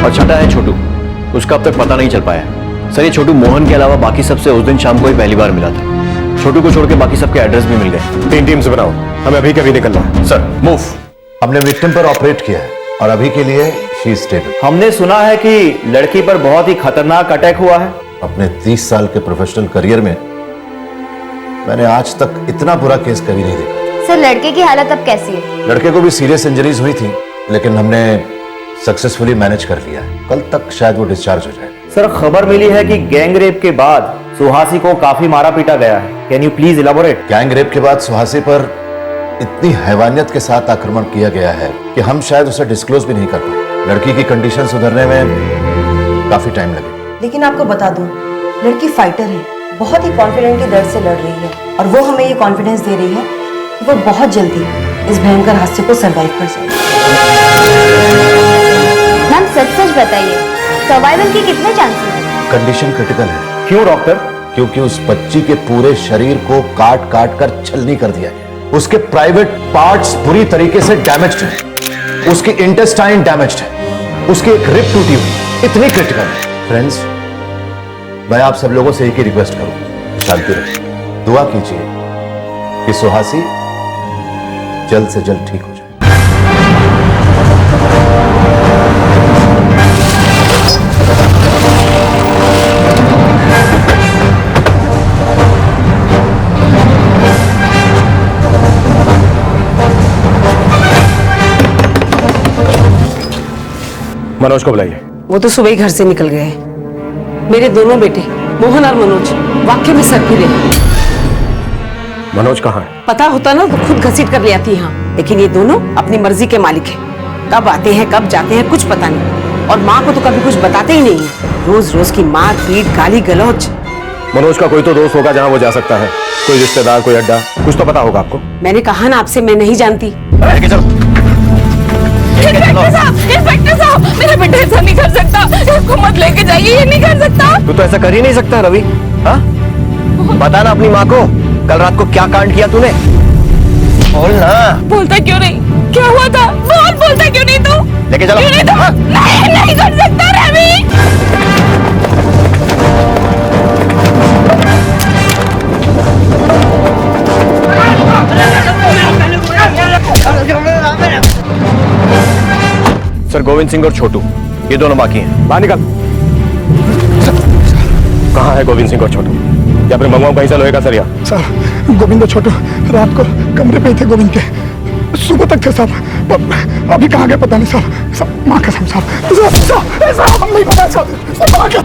और 6ठा है छोटू, उसका अब तक पता नहीं चल पाया। सर ये छोटू मोहन के अलावा बाकी सबसे उस दिन शाम को ही पहली बार मिला था। छोटू को छोड़ के बाकी सबके एड्रेस भी मिल गए। 3 टीम्स बनाओ, हमें अभी कभी निकलना है। Sir move. हमने विक्टिम पर ऑपरेट किया है और अभी के लिए शी इज स्टेबल। हमने सुना है कि लड़की पर बहुत ही खतरनाक अटैक हुआ है। अपने 30 साल के प्रोफेशनल करियर में मैंने आज तक इतना बुरा केस कभी नहीं देखा। सर लड़के की हालत अब कैसी है? लड़के को भी सीरियस इंजरीज हुई थी, लेकिन हमने सक्सेसफुली मैनेज कर लिया है। कल तक शायद वो डिस्चार्ज हो जाए। सर खबर मिली है कि गैंग रेप के बाद सुहासी को काफी मारा पीटा गया है। Can you please elaborate? Gang rape के बाद सुहासी पर इतनी हैवानियत के साथ आक्रमण किया गया है कि हम शायद उसे डिस्क्लोज भी नहीं कर पाए। लड़की की कंडीशन सुधरने में काफी टाइम लगे। लेकिन आपको बता दूं, लड़की फाइटर है, बहुत ही कॉन्फिडेंटली दर्द से लड़ रही है और वो हमें ये कॉन्फिडेंस दे रही है कि वो बहुत जल्दी इस भयंकर हादसे को सरवाइव कर सके। मैम सच बताइए, सर्वाइवल के कितने चांसेस हैं? कंडीशन क्रिटिकल है। क्यों डॉक्टर? क्योंकि उस बच्ची के पूरे शरीर को काट काट कर छलनी कर दिया है। उसके प्राइवेट पार्ट्स पूरी तरीके से डैमेज्ड हैं। उसकी इंटेस्टाइन डैमेज्ड है। उसकी एक रिब टूटी हुई। इतनी क्रिटिकल है। फ्रेंड्स, मैं आप सब लोगों से एक ही रिक्वेस्ट करूं, शांति रखें, दुआ कीजिए कि सुहासी जल्द से जल्द ठीक हो जाए। मनोज को बुलाइए। वो तो सुबह ही घर से निकल गए। मेरे दोनों बेटे मोहन और मनोज वाकई में सरफिरे हैं। मनोज कहाँ है? पता होता ना तो खुद घसीट कर ले आती यहाँ, लेकिन ये दोनों अपनी मर्जी के मालिक हैं। कब आते हैं कब जाते हैं कुछ पता नहीं, और माँ को तो कभी कुछ बताते ही नहीं है। रोज रोज की मार पीट गाली गलौज। मनोज का कोई तो दोस्त होगा जहाँ वो जा सकता है, कोई रिश्तेदार, कोई अड्डा, कुछ तो पता होगा आपको। मैंने कहा ना आपसे, मैं नहीं जानती। इंस्पेक्टर साहब, मेरा बेटा ऐसा नहीं कर सकता। इसको मत लेके जाइए, ये नहीं कर सकता। तू तो ऐसा कर ही नहीं सकता रवि। हाँ बता ना अपनी माँ को कल रात को क्या कांड किया तूने। बोल ना। बोलता क्यों नहीं? क्या हुआ था? बोलता क्यों नहीं तू? लेके चलो। नहीं कर सकता रवि। सर गोविंद सिंह और छोटू ये दोनों बाकी हैं। बाहर निकल। कहाँ है गोविंद सिंह और छोटू? या अपने मंगवाऊ कहीं से लोहे का सरिया? सर गोविंद और छोटू रात को कमरे पे ही थे गोविंद के, सुबह तक थे साहब, अभी कहाँ गए पता नहीं साहब। साहब माँ कसम साहब, हम नहीं पता साहब, माँ का।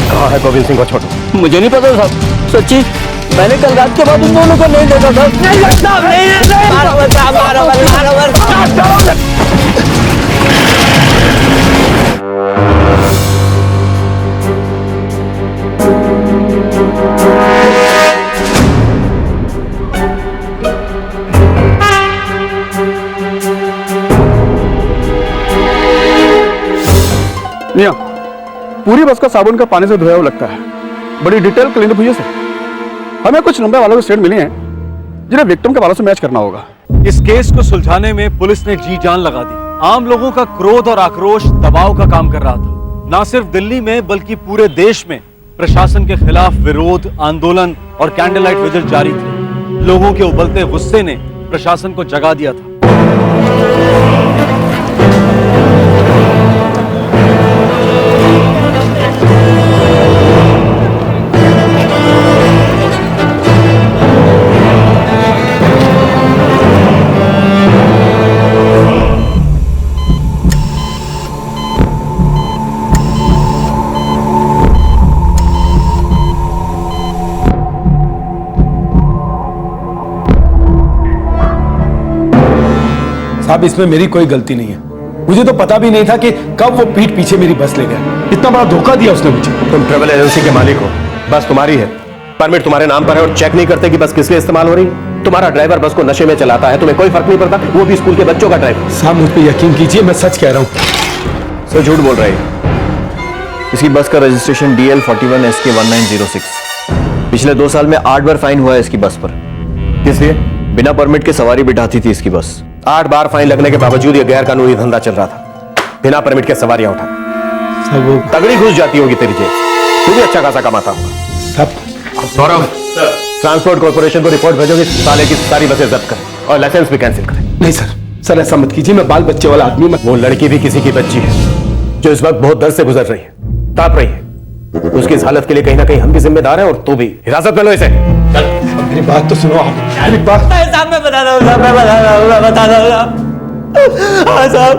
कहाँ है गोविंद सिंह और छोटू? मुझे नहीं पता साहब, सच्ची मैंने कल रात के बाद उन दोनों को नहीं देखा था। मियां, पूरी बस का साबुन का पानी से धोया हुआ लगता है। बड़ी डिटेल क्लीन हुई है सर। हमें कुछ नंबर वालों के स्टेट मिले हैं जिन्हें विक्टिम के वालों से मैच करना होगा। इस केस को सुलझाने में पुलिस ने जी जान लगा दी। आम लोगों का क्रोध और आक्रोश दबाव का काम कर रहा था। न सिर्फ दिल्ली में बल्कि पूरे देश में प्रशासन के खिलाफ विरोध, आंदोलन और कैंडल लाइट विजिट जारी थे। लोगों के उबलते गुस्से ने प्रशासन को जगा दिया था। साहब इसमें मेरी कोई गलती नहीं है। मुझे तो पता भी नहीं था कि कब वो पीठ पीछे मेरी बस ले गया। इतना बड़ा धोखा दिया उसने मुझे। तुम ट्रेवल एजेंसी के मालिक हो, बस तुम्हारी है, परमिट तुम्हारे नाम पर है और चेक नहीं करते कि बस किस लिए इस्तेमाल हो रही है। तुम्हारा ड्राइवर बस को नशे में चलाता है, तुम्हें कोई फर्क नहीं पड़ता, वो भी स्कूल के बच्चों का ड्राइवर। साहब मुझ पर यकीन कीजिए, मैं सच कह रहा हूँ। सर झूठ बोल रहे हैं। इसकी बस का रजिस्ट्रेशन DL 41 SK 1906। पिछले 2 साल में 8 बार फाइन हुआ है इसकी बस पर। किस लिए? बिना परमिट के सवारी बिठाती थी इसकी बस। 8 बार फाइन लगने के बावजूद ये गैर कानूनी धंधा चल रहा था। बिना परमिट के सवारियां उठा। तगड़ी घुस जाती होगी तेरी जेब। तू भी अच्छा खासा कमाता होगा। गौरव, ट्रांसपोर्ट कॉर्पोरेशन को रिपोर्ट भेजोगे, साले की सारी बसें जब्त करें और लाइसेंस भी कैंसिल करें। नहीं सर, सर ऐसा मत कीजिए, मैं बाल बच्चे वाला आदमी। वो लड़की भी किसी की बच्ची है जो इस वक्त बहुत दर्द से गुजर रही है, ताप रही है। उसकी इस हालत के लिए कहीं ना कहीं हम भी जिम्मेदार हैं और तू भी। हिरासत में लो इसे। मेरी बात तो सुनो आप, मेरी बात। साहब मैं बता रहा हूँ, साहब मैं बता रहा हूँ, मैं बता रहा हूँ। हाँ साहब,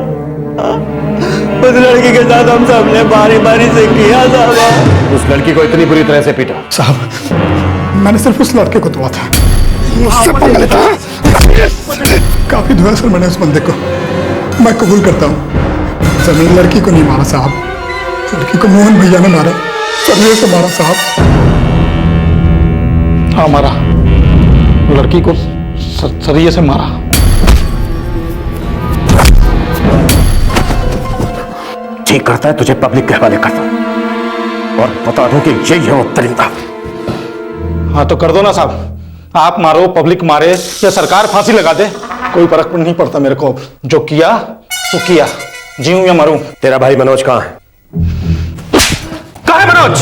उस लड़की के साथ हम सब ने बारी बारी से किया साहब। उस लड़की को इतनी बुरी तरह से पीटा? साहब मैंने सिर्फ उस लड़के को धोया था, मुझसे पंगा लेता है। काफी धोया सर मैंने उस बंदे को। मैं कबूल करता हूँ, जमीन लड़की को नहीं मारा साहब, लड़की को मोहन भैया ने मारा, सरिये से मारा साहब। हाँ मारा, लड़की को सरिये से मारा। ठीक करता है, तुझे पब्लिक के हवाले करता हूं और बता दूं कि यही है वो दरिंदा। हाँ तो कर दो ना साहब, आप मारो, पब्लिक मारे या सरकार फांसी लगा दे, कोई फर्क नहीं पड़ता मेरे को। जो किया तो किया, जीऊं या मरूं। तेरा भाई मनोज कहाँ है? कहाँ है मनोज?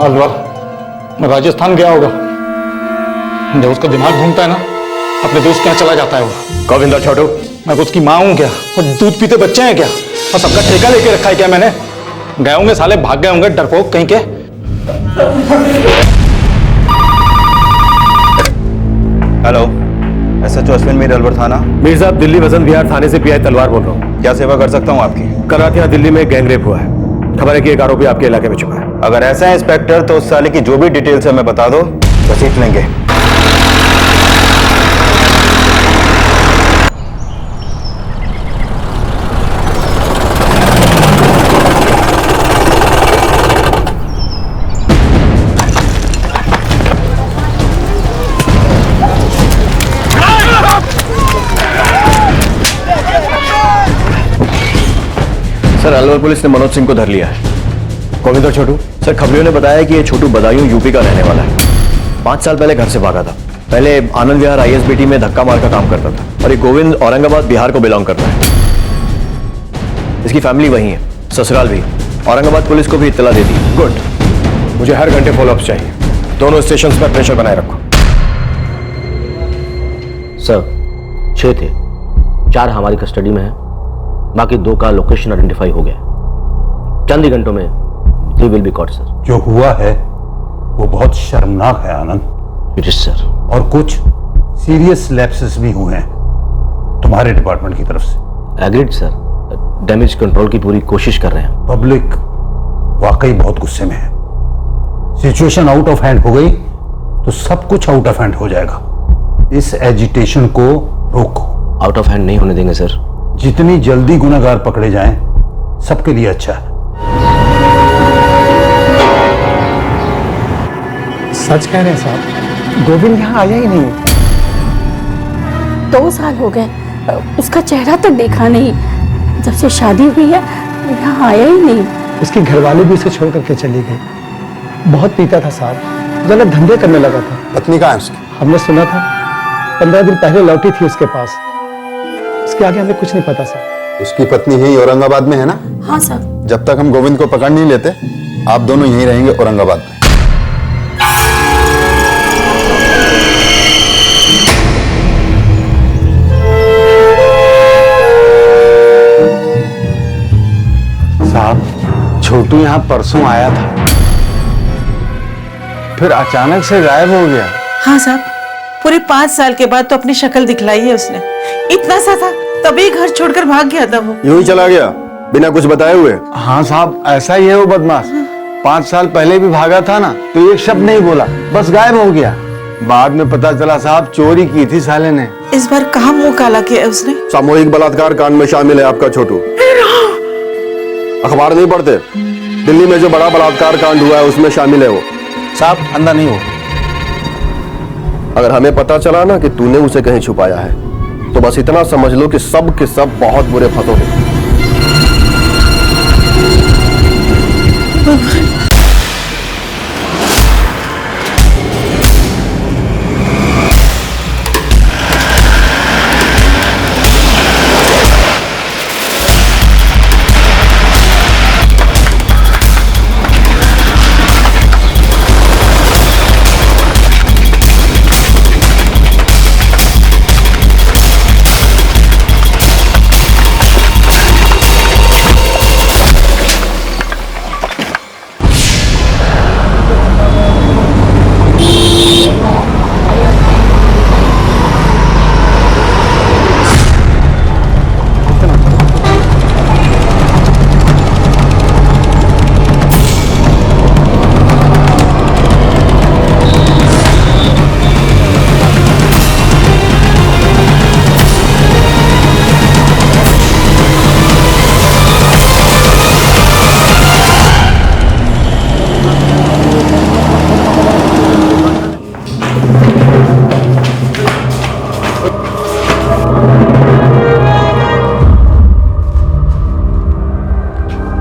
अलवर राजस्थान गया होगा। जब उसका दिमाग घूमता है ना, अपने दोस्त के यहाँ चला जाता है वो। गोविंद और छोटू? मैं उसकी माँ हूँ क्या? वो दूध पीते बच्चे हैं क्या? और सबका ठेका लेके रखा है क्या मैंने? गए होंगे साले, भाग गए होंगे डरपोक कहीं के। हेलो, SHO अश्विन मीर, अलवर थाना। मीर साहब, दिल्ली वसंत विहार थाने से PI तलवार बोल रहा हूँ। क्या सेवा कर सकता हूँ आपकी? कल रात यहाँ दिल्ली में गैंग रेप हुआ है। खबर है कि एक आरोपी आपके इलाके में छुपा है। अगर ऐसा है इंस्पेक्टर, तो उस साले की जो भी डिटेल्स है हमें बता दो, घसीट लेंगे। सर, अलवर पुलिस ने मनोज सिंह को धर लिया है। गोविंद और छोटू? सर, खबरियों ने बताया कि ये छोटू बदायूं यूपी का रहने वाला है। 5 साल पहले घर से भागा था। पहले आनंद विहार ISBT में धक्का मार का काम करता था और ये गोविंद औरंगाबाद बिहार को बिलोंग करता है। इसकी फैमिली वहीं है, ससुराल भी। औरंगाबाद पुलिस को भी इत्तला दे दी। गुड, मुझे हर घंटे फॉलोअप चाहिए। दोनों स्टेशन पर प्रेशर बनाए रखो। सर 6 थे, 4 हमारी कस्टडी में है, बाकी 2 का लोकेशन आइडेंटिफाई हो गया। चंद ही घंटों में they will be caught sir. जो हुआ है वो बहुत शर्मनाक है आनंद। It is sir. और कुछ सीरियस लैप्सेस भी हुए हैं तुम्हारे डिपार्टमेंट की तरफ से। एग्रीड सर, डैमेज कंट्रोल की पूरी कोशिश कर रहे हैं। पब्लिक वाकई बहुत गुस्से में है। सिचुएशन आउट ऑफ हैंड हो गई तो सब कुछ आउट ऑफ हैंड हो जाएगा। इस एजिटेशन को रोको। आउट ऑफ हैंड नहीं होने देंगे सर। जितनी जल्दी गुनहगार पकड़े जाएं सबके लिए अच्छा है। सच कह रहे हैं साहब, गोविंद यहाँ आया ही नहीं। 2 साल हो गए, उसका चेहरा तो देखा नहीं। जब से शादी हुई है यहाँ आया ही नहीं। उसकी घरवाली भी उसे छोड़ करके चली गई। बहुत पीता था साहब, गलत धंधे करने लगा था। पत्नी कहाँ है उसकी? हमने सुना था 15 दिन पहले लौटी थी उसके पास। उसके आगे हमें कुछ नहीं पता साहब। उसकी पत्नी यही औरंगाबाद में है ना? हाँ साहब। जब तक हम गोविंद को पकड़ नहीं लेते आप दोनों यहीं रहेंगे औरंगाबाद में। साहब, छोटू यहाँ परसों आया था, फिर अचानक से गायब हो गया। हाँ साहब, पूरे 5 साल के बाद तो अपनी शक्ल दिखलाई है उसने। इतना सा था तभी घर छोड़कर भाग गया था वो। यूं ही चला गया बिना कुछ बताए हुए? हाँ साहब, ऐसा ही है वो बदमाश। 5 साल पहले भी भागा था ना तो एक शब्द नहीं बोला, बस गायब हो गया। बाद में पता चला साहब चोरी की थी साले ने। इस बार कहाँ मुंह काला किया उसने? सामूहिक बलात्कार कांड में शामिल है आपका छोटू। अखबार नहीं पढ़ते? दिल्ली में जो बड़ा बलात्कार कांड हुआ है उसमें शामिल है वो। साहब अंदर नहीं हो। अगर हमें पता चला ना कि तूने उसे कहीं छुपाया है तो बस इतना समझ लो कि सब के सब बहुत बुरे फंसोगे।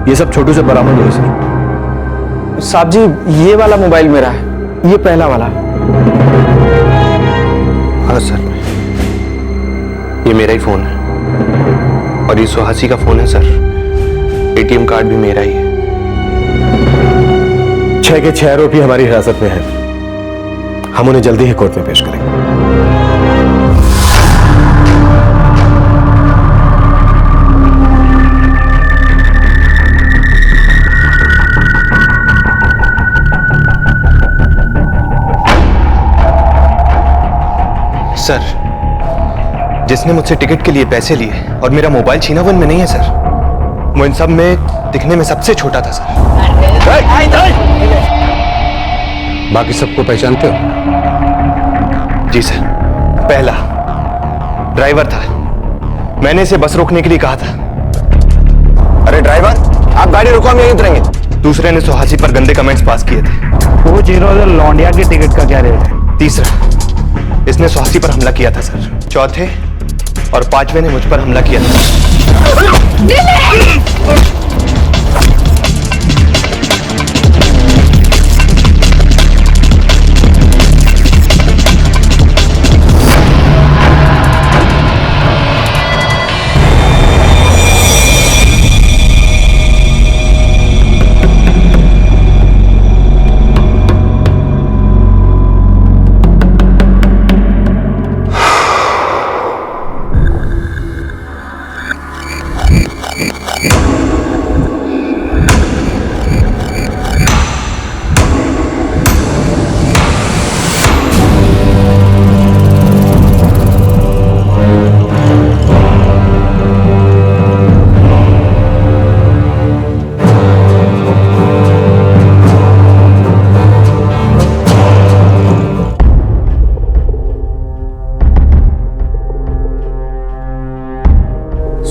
ये सब छोटू से बरामद हुए सर। साहब जी, ये वाला मोबाइल मेरा है, ये पहला वाला। हाँ सर, ये मेरा ही फोन है और ये सुहासी का फोन है सर। एटीएम कार्ड भी मेरा ही है। 6 के 6 आरोपी हमारी हिरासत में हैं। हम उन्हें जल्दी ही कोर्ट में पेश करेंगे। सर, जिसने मुझसे टिकट के लिए पैसे लिए और मेरा मोबाइल छीना वो इनमें नहीं है सर। वो इन सब में दिखने में सबसे छोटा था सर। बाकी सबको पहचानते हो? जी सर। पहला ड्राइवर था, मैंने इसे बस रोकने के लिए कहा था। अरे ड्राइवर, आप गाड़ी रुको, हम यहीं उतरेंगे। दूसरे ने सुहासी पर गंदे कमेंट्स पास किए थे। वो जीरो लौंडिया की टिकट का क्या रेट है? तीसरा, इसने सुहासी पर हमला किया था सर। चौथे और 5वें ने मुझ पर हमला किया था।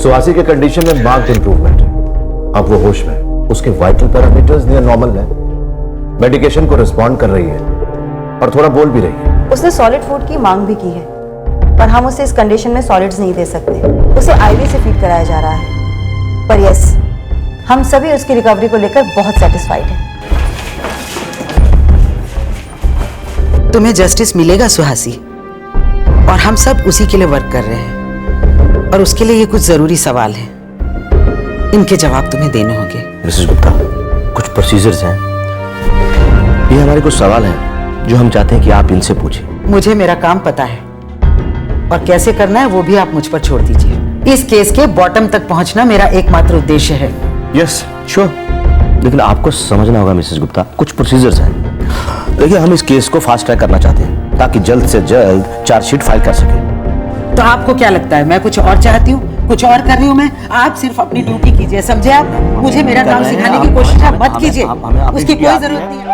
सुहासी के कंडीशन में मार्क्ड इंप्रूवमेंट है। अब वो होश में, उसके वाइटल पैरामीटर्स नियर नॉर्मल है, मेडिकेशन को रिस्पॉन्ड कर रही है और थोड़ा बोल भी रही है। उसने सॉलिड फूड की मांग भी की है, पर हम उसे इस कंडीशन में सॉलिड्स नहीं दे सकते। उसे आईवी से फीड कराया जा रहा है। पर यस, हम सभी उसकी रिकवरी को लेकर बहुत सेटिस्फाइड हैं। तुम्हें जस्टिस मिलेगा सुहासी, और हम सब उसी के लिए वर्क कर रहे हैं। और उसके लिए ये कुछ जरूरी सवाल हैं, इनके जवाब तुम्हें देने होंगे। मिसेस गुप्ता, कुछ प्रोसीजर्स हैं, ये हमारे कुछ सवाल हैं जो हम चाहते हैं कि आप इनसे पूछें। मुझे मेरा काम पता है, और कैसे करना है वो भी आप मुझ पर छोड़ दीजिए। इस केस के बॉटम तक पहुंचना मेरा एकमात्र उद्देश्य है। Yes, sure. लेकिन आपको समझना होगा मिसेस गुप्ता, कुछ प्रोसीजर्स हैं। देखिए, हम इस केस को फास्ट ट्रैक करना चाहते हैं ताकि जल्द से जल्द चार्जशीट फाइल कर सके। तो आपको क्या लगता है मैं कुछ और चाहती हूँ, कुछ और कर रही हूँ मैं? आप सिर्फ अपनी ड्यूटी कीजिए, समझे आप? मुझे मेरा काम सिखाने की कोशिश आप मत कीजिए, उसकी कोई जरूरत नहीं है।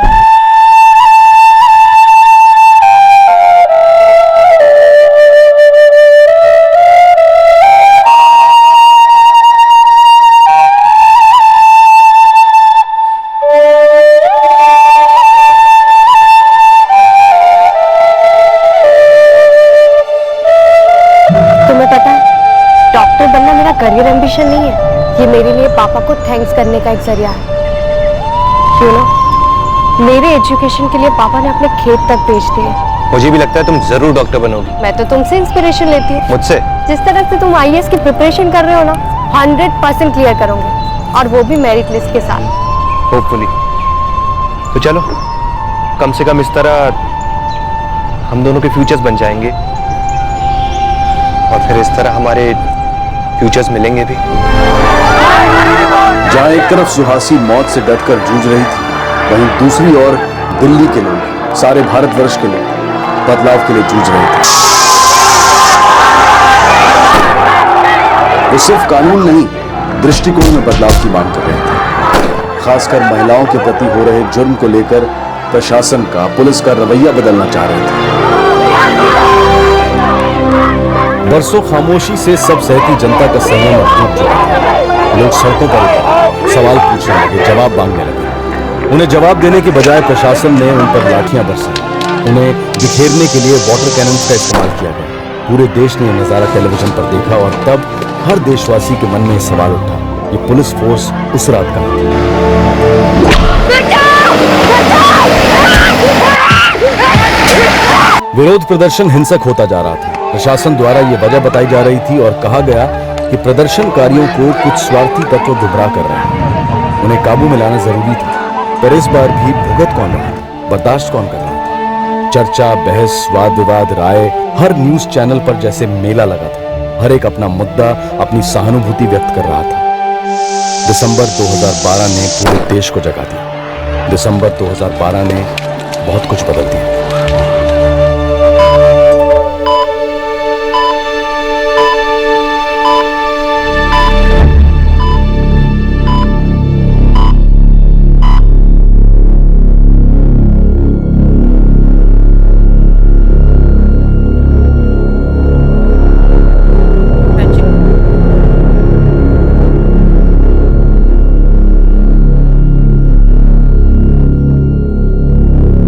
करियर एम्बिशन नहीं है, ये मेरे लिए पापा को थैंक्स करने का एक जरिया है। You know, मेरे एजुकेशन के लिए पापा ने अपने खेत तक बेच दिए। मुझे भी लगता है तुम जरूर डॉक्टर बनोगी। मैं तो तुमसे इंस्पिरेशन लेती हूँ। मुझसे? जिस तरह से तुम आईएएस की प्रिपरेशन कर रहे हो ना, 100% क्लियर करूंगी, और वो भी मेरिट लिस्ट के साथ। होपफुली। तो चलो, कम से कम इस तरह हम दोनों के फ्यूचर्स बन जाएंगे, और फिर इस तरह हमारे फ्यूचर्स मिलेंगे भी। जहां एक तरफ सुहासी मौत से डटकर जूझ रही थी, वहीं दूसरी ओर दिल्ली के लोग, सारे भारतवर्ष के लोग बदलाव के लिए जूझ रहे थे। वो सिर्फ कानून नहीं, दृष्टिकोण में बदलाव की मांग कर रहे थे। खासकर महिलाओं के प्रति हो रहे जुर्म को लेकर प्रशासन का, पुलिस का रवैया बदलना चाह रहे थे। बरसों खामोशी से सब सहती जनता का संयम टूट चुका था। लोग सड़कों पर उतरे, सवाल पूछने लगे, जवाब मांगने लगे। उन्हें जवाब देने के बजाय प्रशासन ने उन पर लाठियां बरसाई। उन्हें बिखेरने के लिए वाटर कैनन्स का इस्तेमाल किया गया। पूरे देश ने यह नजारा टेलीविजन पर देखा, और तब हर देशवासी के मन में यह सवाल उठा, ये पुलिस फोर्स उस रात कहां थी? विरोध प्रदर्शन हिंसक होता जा रहा था। प्रशासन द्वारा यह वजह बताई जा रही थी और कहा गया कि प्रदर्शनकारियों को कुछ स्वार्थी तत्व गुमराह कर रहे हैं, उन्हें काबू में लाना जरूरी था। पर इस बार भी भुगत कौन रहा था, बर्दाश्त कौन कर रहा था? चर्चा, बहस, वाद विवाद, राय, हर न्यूज चैनल पर जैसे मेला लगा था। हर एक अपना मुद्दा, अपनी सहानुभूति व्यक्त कर रहा था। दिसंबर 2012 ने पूरे देश को जगा दिया। दिसंबर 2012 ने बहुत कुछ बदल दिया।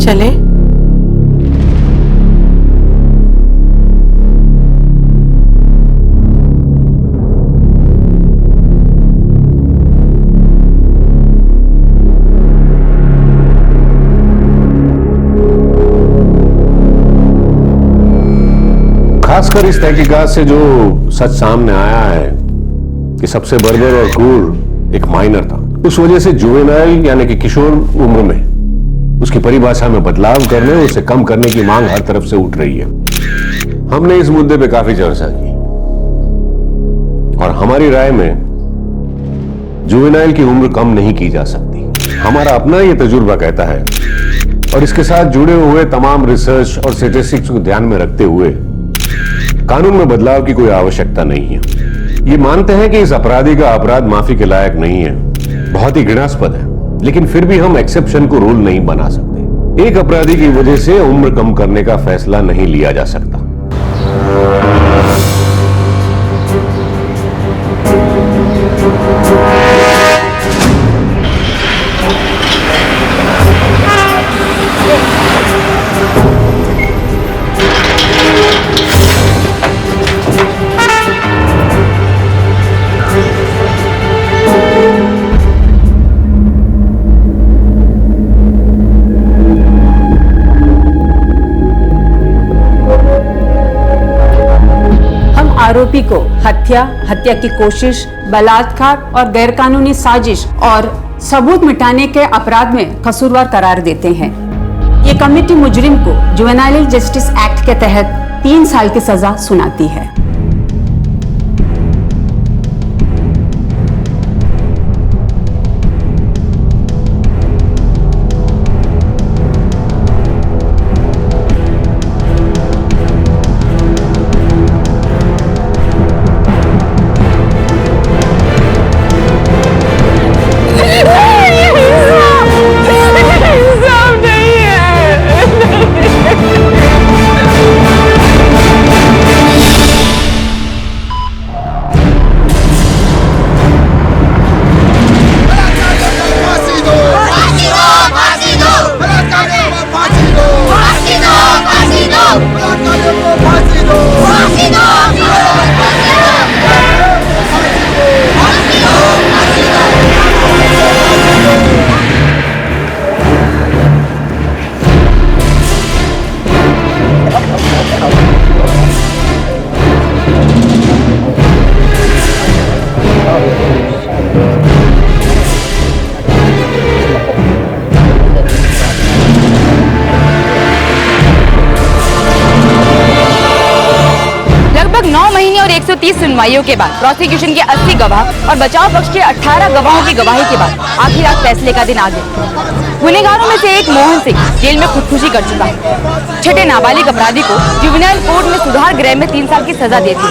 चले? खासकर इस तहकीकात से जो सच सामने आया है कि सबसे बर्बर और क्रूर एक माइनर था। उस वजह से जुवेनाइल यानी कि किशोर उम्र में उसकी परिभाषा में बदलाव करने, उसे कम करने की मांग हर तरफ से उठ रही है। हमने इस मुद्दे पे काफी चर्चा की, और हमारी राय में जुवेनाइल की उम्र कम नहीं की जा सकती। हमारा अपना ये तजुर्बा कहता है, और इसके साथ जुड़े हुए तमाम रिसर्च और स्टैटिस्टिक्स को ध्यान में रखते हुए कानून में बदलाव की कोई आवश्यकता नहीं है। ये मानते हैं कि इस अपराधी का अपराध माफी के लायक नहीं है, बहुत ही घृणास्पद है, लेकिन फिर भी हम एक्सेप्शन को रूल नहीं बना सकते। एक अपराधी की वजह से उम्र कम करने का फैसला नहीं लिया जा सकता। आरोपी को हत्या, हत्या की कोशिश, बलात्कार और गैरकानूनी साजिश और सबूत मिटाने के अपराध में कसूरवार करार देते हैं। ये कमेटी मुजरिम को जुवेनाइल जस्टिस एक्ट के तहत 3 साल की सजा सुनाती है। और 130 सुनवाइयों के बाद प्रोसिक्यूशन के 80 गवाह और बचाव पक्ष के 18 गवाहों की गवाही के बाद आखिर आज फैसले का दिन आ गया। गुनहगारों में से एक मोहन सिंह जेल में खुदकुशी कर चुका है। छठे नाबालिग अपराधी को जुवेनाइल कोर्ट में सुधार गृह में 3 साल की सजा दे दी।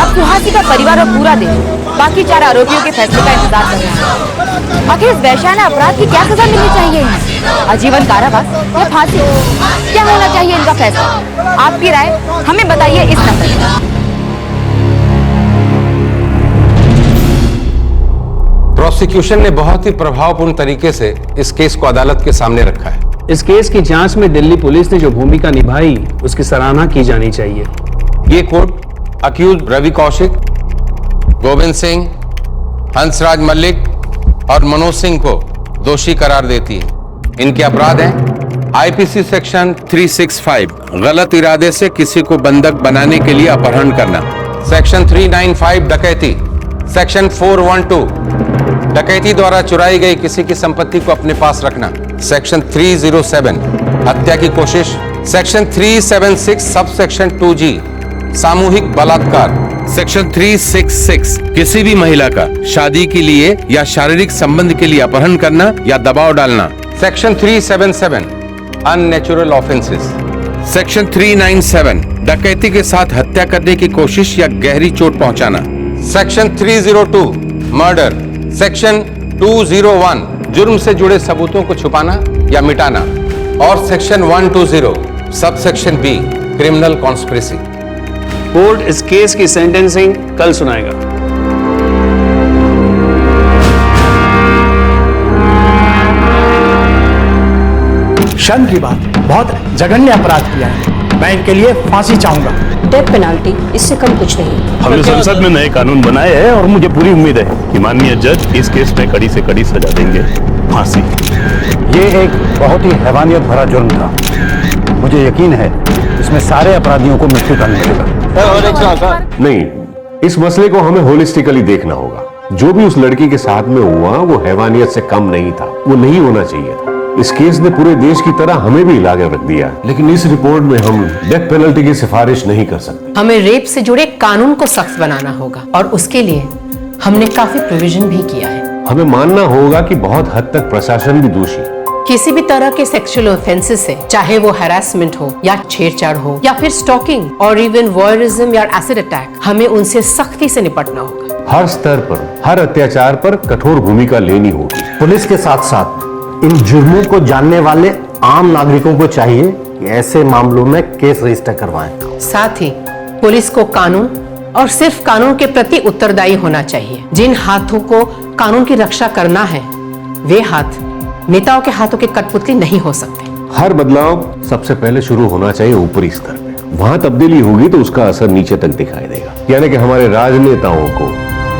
अब सुहासी का परिवार और पूरा देश बाकी 4 आरोपियों के फैसले का इंतजार कर रहा है। आखिर इस वैश्याना अपराध की क्या सजा मिलनी चाहिए? आजीवन कारावास या फांसी? क्या होना चाहिए इनका फैसला? आपकी राय हमें बताइए इस नंबर पर। प्रोसिक्यूशन ने बहुत ही प्रभावपूर्ण तरीके से इस केस को अदालत के सामने रखा है। इस केस की जांच में दिल्ली पुलिस ने जो भूमिका निभाई उसकी सराहना की जानी चाहिए। ये कोर्ट अक्यूज रवि कौशिक, गोविंद सिंह, हंसराज मल्लिक और मनोज सिंह को दोषी करार देती है। इनके अपराध हैं आईपीसी सेक्शन 365 गलत इरादे से किसी को बंधक बनाने के लिए अपहरण करना, सेक्शन 395 डकैती, सेक्शन 412 डकैती द्वारा चुराई गई किसी की संपत्ति को अपने पास रखना, सेक्शन 307 हत्या की कोशिश, सेक्शन 376 सब सेक्शन 2G सामूहिक बलात्कार, सेक्शन 366 किसी भी महिला का शादी के लिए या शारीरिक संबंध के लिए अपहरण करना या दबाव डालना, सेक्शन 377 अननेचुरल ऑफेंसेस, सेक्शन 397 डकैती के साथ हत्या करने की कोशिश या गहरी चोट पहुंचाना, सेक्शन 302 मर्डर, सेक्शन 201 जुर्म से जुड़े सबूतों को छुपाना या मिटाना और सेक्शन 120 सब section B criminal conspiracy. Court इस केस की सेंटेंसिंग कल सुनाएगा। शर्म की बात, बहुत जघन्य अपराध किया है। मैं इनके लिए फांसी चाहूंगा। डेथ पेनाल्टी, इससे कम कुछ नहीं। हमने संसद में नए कानून बनाए हैं और मुझे पूरी उम्मीद है कि माननीय जज इस केस में कड़ी से कड़ी सजा देंगे, फांसी। ये एक बहुत ही हैवानियत भरा जुर्म था। मुझे यकीन है इसमें सारे अपराधियों को मृत्यु दंड मिलेगा। नहीं, इस मसले को हमें होलिस्टिकली देखना होगा। जो भी उस लड़की के साथ में हुआ वो हैवानियत से कम नहीं था, वो नहीं होना चाहिए था। इस केस ने पूरे देश की तरह हमें भी इलाके रख दिया है, लेकिन इस रिपोर्ट में हम डेथ पेनल्टी की सिफारिश नहीं कर सकते। हमें रेप से जुड़े कानून को सख्त बनाना होगा और उसके लिए हमने काफी प्रोविजन भी किया है। हमें मानना होगा कि बहुत हद तक प्रशासन भी दोषी है। किसी भी तरह के सेक्सुअल ऑफेंसेस से, चाहे वो हैरासमेंट हो या छेड़छाड़ हो या फिर स्टॉकिंग और इवन वॉयरिज्म या एसिड अटैक, हमें उनसे सख्ती से निपटना होगा। हर स्तर पर, हर अत्याचार पर कठोर भूमिका लेनी होगी। पुलिस के साथ साथ इन जुर्मों को जानने वाले आम नागरिकों को चाहिए कि ऐसे मामलों में केस रजिस्टर करवाएं। साथ ही पुलिस को कानून और सिर्फ कानून के प्रति उत्तरदायी होना चाहिए। जिन हाथों को कानून की रक्षा करना है वे हाथ नेताओं के हाथों के कठपुतली नहीं हो सकते। हर बदलाव सबसे पहले शुरू होना चाहिए ऊपरी स्तर पे, वहां तब्दीली होगी तो उसका असर नीचे तक दिखाई देगा। यानी कि हमारे राजनेताओं को,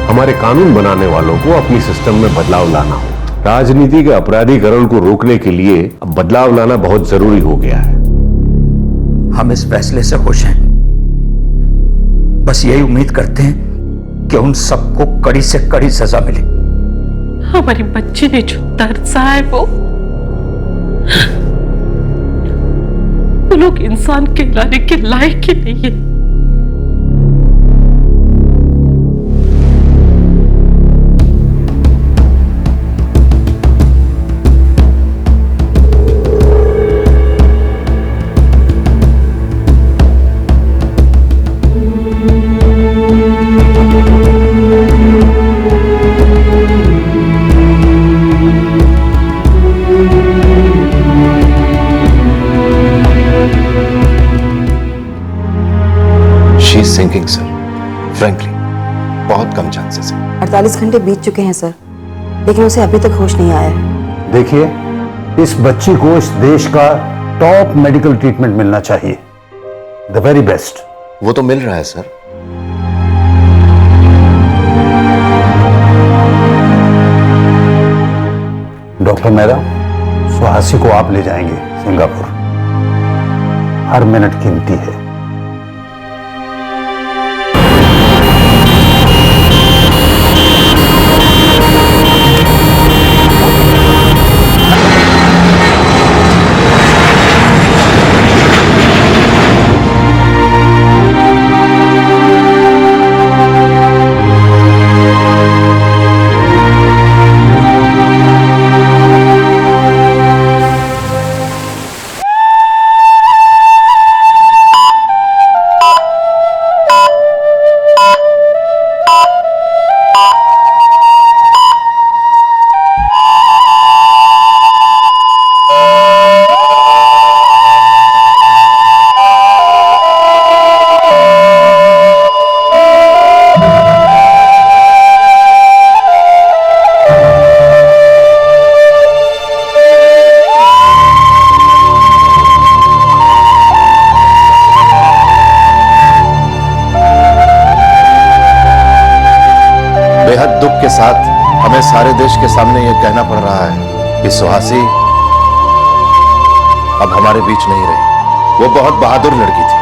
हमारे कानून बनाने वालों को अपनी सिस्टम में बदलाव लाना हो। राजनीति के अपराधीकरण को रोकने के लिए अब बदलाव लाना बहुत जरूरी हो गया है। हम इस फैसले से खुश हैं, बस यही उम्मीद करते हैं कि उन सबको कड़ी से कड़ी सजा मिले। हमारी बच्ची ने जो दर्द सहा है वो लोग इंसान कहलाने के लायक ही नहीं है। सिंकिंग सर, फ्रैंकली बहुत कम चांसेस है। 48 घंटे बीत चुके हैं सर, लेकिन उसे अभी तक होश नहीं आया है। देखिए, इस बच्ची को इस देश का टॉप मेडिकल ट्रीटमेंट मिलना चाहिए, द वेरी बेस्ट। वो तो मिल रहा है सर। डॉक्टर मेहरा, सुहासी को आप ले जाएंगे सिंगापुर। हर मिनट कीमती है। दुख के साथ हमें सारे देश के सामने यह कहना पड़ रहा है कि सुहासी अब हमारे बीच नहीं रही। वो बहुत बहादुर लड़की थी,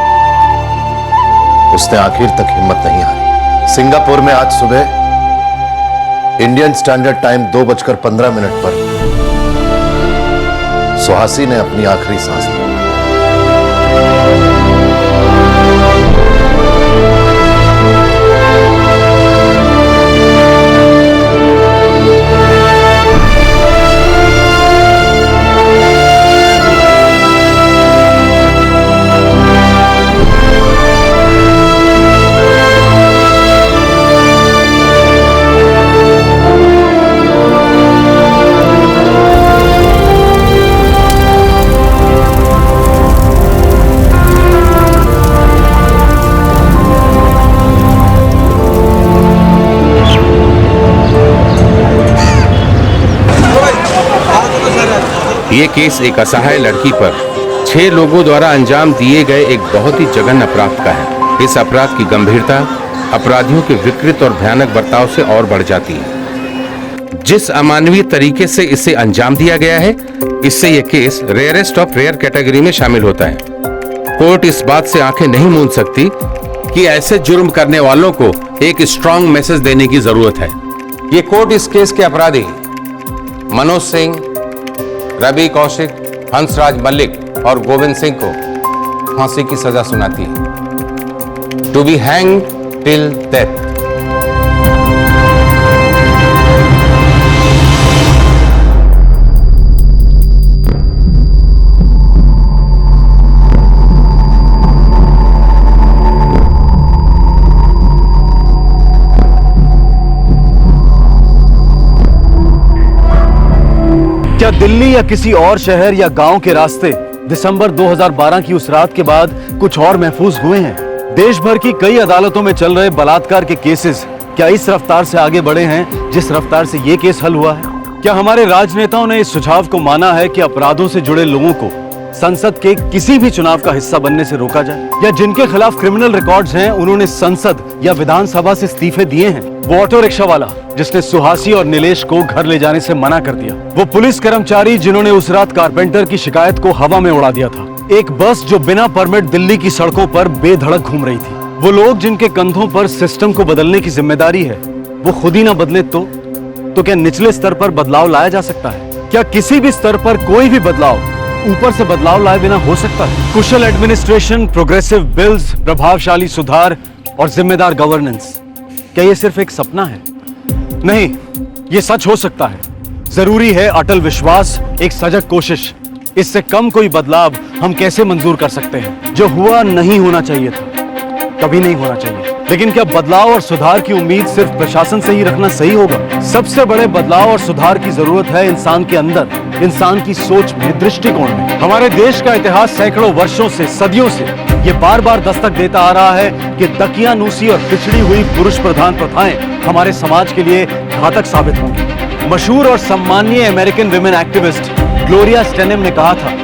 उसने आखिर तक हिम्मत नहीं हारी। सिंगापुर में आज सुबह इंडियन स्टैंडर्ड टाइम 2:15 पर सुहासी ने अपनी आखिरी सांस ली। ये केस एक असहाय लड़की पर 6 लोगों द्वारा अंजाम दिए गए एक बहुत ही जघन्य अपराध का है। इस अपराध की गंभीरता अपराधियों के विकृत और भयानक बर्ताव से और बढ़ जाती है। जिस अमानवीय तरीके से इसे अंजाम दिया गया है, इससे यह case rarest of rare category में शामिल होता है। कोर्ट इस बात से आंखें नहीं मूंद सकती कि ऐसे जुर्म करने वालों को एक स्ट्रांग मैसेज देने की जरूरत है। ये कोर्ट इस केस के अपराधी मनोज सिंह, रवि कौशिक, हंसराज मल्लिक और गोविंद सिंह को फांसी की सजा सुनाती है, to be hanged till death. क्या दिल्ली या किसी और शहर या गांव के रास्ते दिसंबर 2012 की उस रात के बाद कुछ और महफूज हुए हैं? देश भर की कई अदालतों में चल रहे बलात्कार के केसेस क्या इस रफ्तार से आगे बढ़े हैं जिस रफ्तार से ये केस हल हुआ है? क्या हमारे राजनेताओं ने इस सुझाव को माना है कि अपराधों से जुड़े लोगों को संसद के किसी भी चुनाव का हिस्सा बनने से रोका जाए? या जिनके खिलाफ क्रिमिनल रिकॉर्ड्स हैं उन्होंने संसद या विधानसभा से इस्तीफे दिए हैं? वो ऑटो रिक्शा वाला जिसने सुहासी और नीलेश को घर ले जाने से मना कर दिया, वो पुलिस कर्मचारी जिन्होंने उस रात कारपेंटर की शिकायत को हवा में उड़ा दिया था, एक बस जो बिना परमिट दिल्ली की सड़कों पर बेधड़क घूम रही थी, वो लोग जिनके कंधों पर सिस्टम को बदलने की जिम्मेदारी है, वो खुद ही ना बदले तो क्या निचले स्तर पर बदलाव लाया जा सकता है? क्या किसी भी स्तर पर कोई भी बदलाव ऊपर से बदलाव लाए बिना हो सकता है? कुशल एडमिनिस्ट्रेशन, प्रोग्रेसिव बिल्स, प्रभावशाली सुधार और जिम्मेदार गवर्नेंस, क्या ये सिर्फ एक सपना है? नहीं, ये सच हो सकता है। जरूरी है अटल विश्वास, एक सजग कोशिश। इससे कम कोई बदलाव हम कैसे मंजूर कर सकते हैं? जो हुआ नहीं होना चाहिए था, कभी नहीं होना चाहिए। लेकिन क्या बदलाव और सुधार की उम्मीद सिर्फ प्रशासन से ही रखना सही होगा? सबसे बड़े बदलाव और सुधार की जरूरत है इंसान के अंदर, इंसान की सोच में, दृष्टिकोण में। हमारे देश का इतिहास सैकड़ों वर्षों से, सदियों से ये बार बार दस्तक देता आ रहा है कि दकियानूसी और पिछड़ी हुई पुरुष प्रधान प्रथाएं हमारे समाज के लिए घातक साबित होंगी। मशहूर और सम्मानीय American women activist Gloria Steinem ने कहा था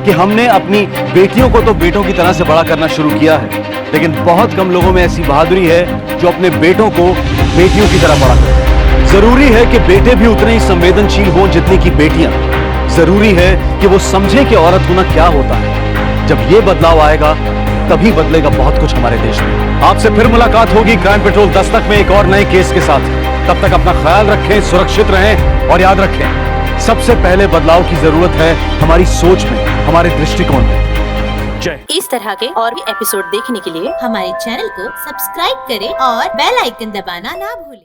कि हमने अपनी बेटियों को तो बेटों की तरह से बड़ा करना शुरू किया है, लेकिन बहुत कम लोगों में ऐसी बहादुरी है जो अपने बेटों को बेटियों की तरह बड़ा करें। जरूरी है कि बेटे भी उतने ही संवेदनशील हों जितनी की बेटियां। जरूरी है कि वो समझे कि औरत होना क्या होता है। जब ये बदलाव आएगा तभी बदलेगा बहुत कुछ हमारे देश में। आपसे फिर मुलाकात होगी क्राइम पेट्रोल दस्तक में एक और नए केस के साथ। तब तक अपना ख्याल रखें, सुरक्षित रहें और याद रखें, सबसे पहले बदलाव की जरूरत है हमारी सोच में, हमारे दृष्टिकोण में। जय। इस तरह के और भी एपिसोड देखने के लिए हमारे चैनल को सब्सक्राइब करें और बेल आइकन दबाना ना भूलें।